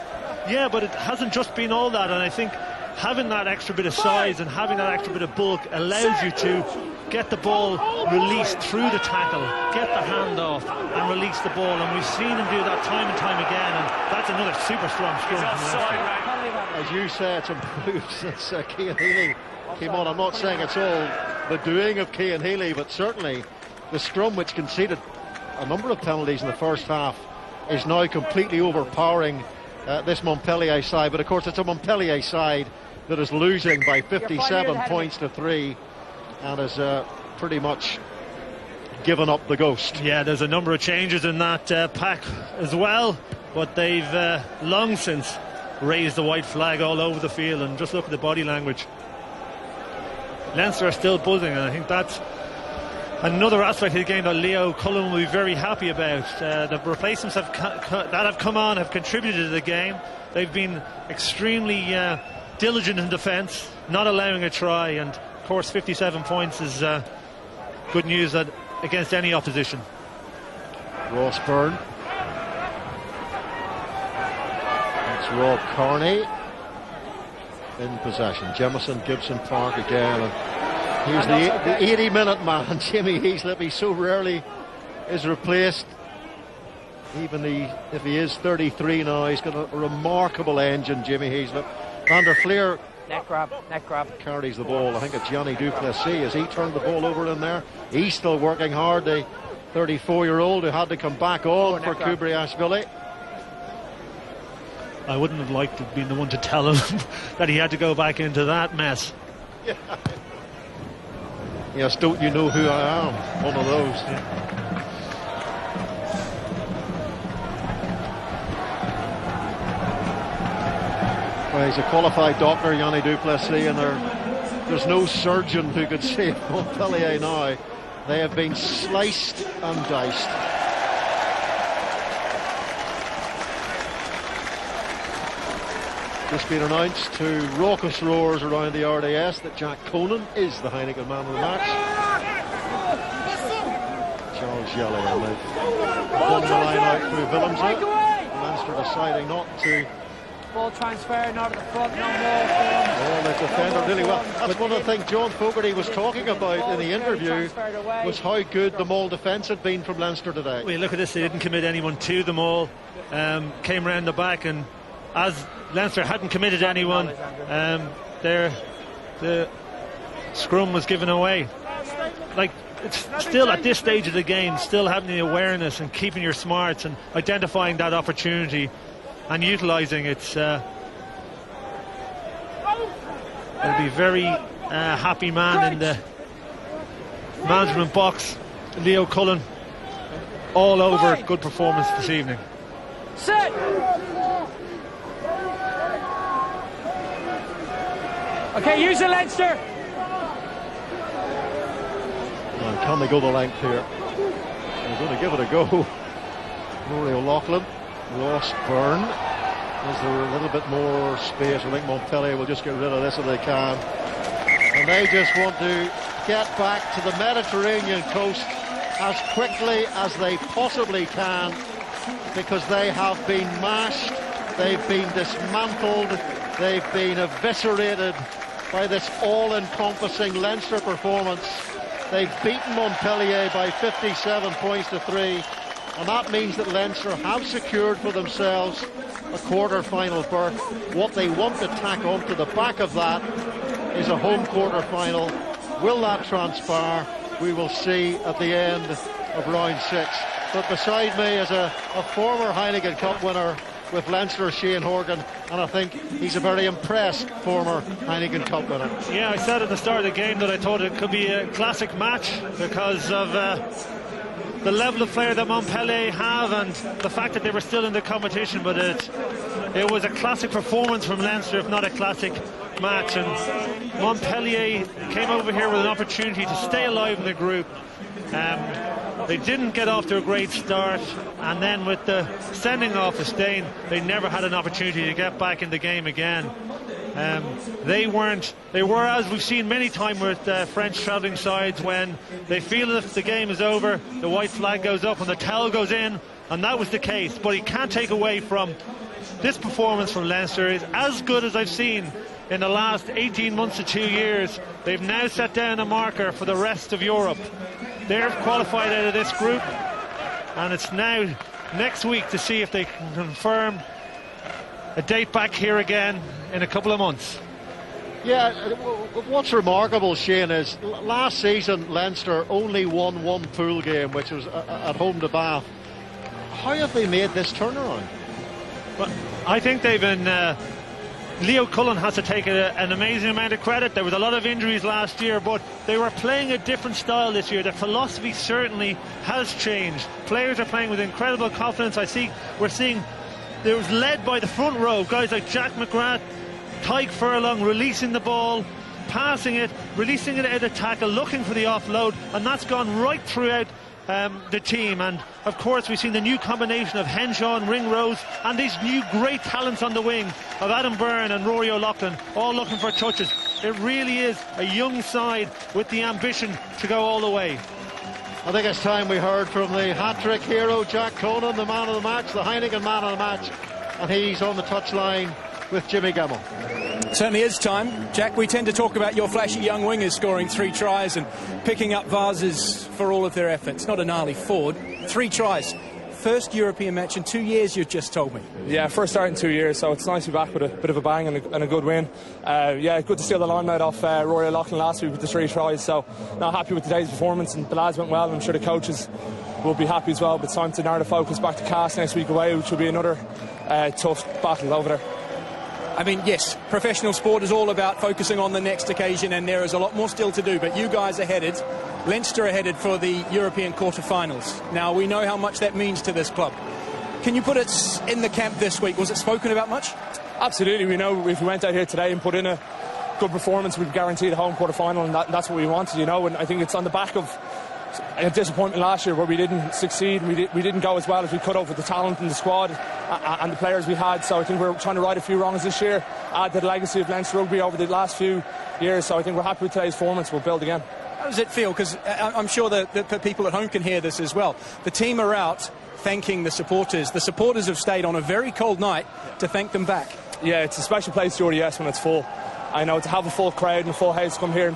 Yeah, but it hasn't just been all that, and I think having that extra bit of size and having that extra bit of bulk allows you to get the ball released through the tackle, get the hand off and release the ball, and we've seen him do that time and time again, and that's another super strong scrum from Leinster. As you say, it's improved since Cian Healy came on. I'm not saying it's all the doing of Cian Healy, but certainly the scrum, which conceded a number of penalties in the first half, is now completely overpowering this Montpellier side. But of course it's a Montpellier side that is losing by 57 points to 3 and has pretty much given up the ghost. Yeah, there's a number of changes in that pack as well, but they've long since raised the white flag all over the field, and just look at the body language. Leinster are still buzzing, and I think that's another aspect of the game that Leo Cullen will be very happy about. The replacements that have come on have contributed to the game. They've been extremely diligent in defence, not allowing a try, and of course 57 points is good news against any opposition. Ross Byrne. It's Rob Carney in possession. Jemison Gibson Park again. And here's the 80-minute man, Jimmy Heaslip. He so rarely is replaced. Even if he is 33 now, he's got a remarkable engine, Jimmy Heaslip. Van der Fleer neck grab. Carries the ball. I think it's Gianni Duplessis as he turned the ball over in there. He's still working hard, the 34-year-old who had to come back on for Kubriashvili. I wouldn't have liked to have been the one to tell him that he had to go back into that mess. Yeah. Yes, don't you know who I am? One of those. Yeah. Well, he's a qualified doctor, Yanni Duplessis, and there's no surgeon who could save Montpellier now. They have been sliced and diced. Just been announced to raucous roars around the RDS that Jack Conan is the Heineken man of the match. Charles Yelly, and they've done the line out through Willemse. Leinster deciding not to. Ball transfer, not at the front, no more. Oh, they defended really well. That's one of the things John Fogarty was talking about in the interview, was how good the Maul defence had been from Leinster today. Well, look at this, they didn't commit anyone to the Maul, came around the back, and as Leinster hadn't committed anyone, the scrum was given away. Like, it's still at this stage of the game, still having the awareness and keeping your smarts and identifying that opportunity and utilising it. There'll be very happy man in the management box, Leo Cullen, all over. Good performance this evening. Set. Okay, use the Leinster. Can they go the length here? They're going to give it a go. Rory O'Loughlin. Ross Byrne. Is there a little bit more space? I think Montpellier will just get rid of this if they can. And they just want to get back to the Mediterranean coast as quickly as they possibly can, because they have been mashed, they've been dismantled, they've been eviscerated by this all-encompassing Leinster performance. They've beaten Montpellier by 57 points to 3. And that means that Leinster have secured for themselves a quarter-final berth. What they want to tack on to the back of that is a home quarter-final. Will that transpire? We will see at the end of round 6. But beside me is a former Heineken Cup winner with Leinster, Shane Horgan, and I think he's a very impressed former Heineken Cup winner. Yeah, I said at the start of the game that I thought it could be a classic match because of the level of player that Montpellier have and the fact that they were still in the competition, but it was a classic performance from Leinster, if not a classic match. And Montpellier came over here with an opportunity to stay alive in the group. They didn't get off to a great start, and then with the sending off of Stein, they never had an opportunity to get back in the game again. They were, as we've seen many times with French travelling sides, when they feel as if the game is over, the white flag goes up and the towel goes in, and that was the case. But you can't take away from this performance from Leinster. Is as good as I've seen in the last 18 months to 2 years. They've now set down a marker for the rest of Europe. They're qualified out of this group, and it's now next week to see if they can confirm a date back here again in a couple of months. Yeah, what's remarkable, Shane, is last season Leinster only won one pool game, which was at home to Bath. How have they made this turnaround? Well, I think they've been... Leo Cullen has to take an amazing amount of credit. There was a lot of injuries last year, but they were playing a different style this year. Their philosophy certainly has changed. Players are playing with incredible confidence. We're seeing it was led by the front row, guys like Jack McGrath, Tyke Furlong releasing the ball, passing it, releasing it out of tackle, looking for the offload, and that's gone right throughout the team. And of course we've seen the new combination of Henshaw and Ringrose, and these new great talents on the wing of Adam Byrne and Rory O'Loughlin, all looking for touches. It really is a young side with the ambition to go all the way. I think it's time we heard from the hat-trick hero, Jack Conan, the man of the match, the Heineken man of the match. And he's on the touchline with Jimmy Gemmell. Certainly is time. Jack, we tend to talk about your flashy young wingers scoring 3 tries and picking up vases for all of their efforts. Not a gnarly forward. 3 tries. First European match in 2 years, you've just told me. Yeah, first start in 2 years, so it's nice to be back with a bit of a bang and a good win. Yeah, good to steal the limelight off Rory O'Loughlin last week with the 3 tries, so not happy with today's performance, and the lads went well, and I'm sure the coaches will be happy as well, but it's time to narrow the focus back to Cass next week away, which will be another tough battle over there. I mean, yes, professional sport is all about focusing on the next occasion, and there is a lot more still to do, but you guys are headed, Leinster are headed for the European quarter-finals. Now, we know how much that means to this club. Can you put it in the camp this week? Was it spoken about much? Absolutely. We know if we went out here today and put in a good performance, we'd guarantee the home quarter-final, and that's what we wanted, you know, and I think it's on the back of a disappointment last year where we didn't succeed. We didn't go as well as we could over the talent in the squad and the players we had, so I think we're trying to right a few wrongs this year, add to the legacy of Leinster rugby over the last few years, so I think we're happy with today's performance. We'll build again. How does it feel? Because I'm sure that the people at home can hear this as well. The team are out thanking the supporters. The supporters have stayed on a very cold night to thank them back. Yeah, it's a special place to RDS when it's full. I know, to have a full crowd and a full house come here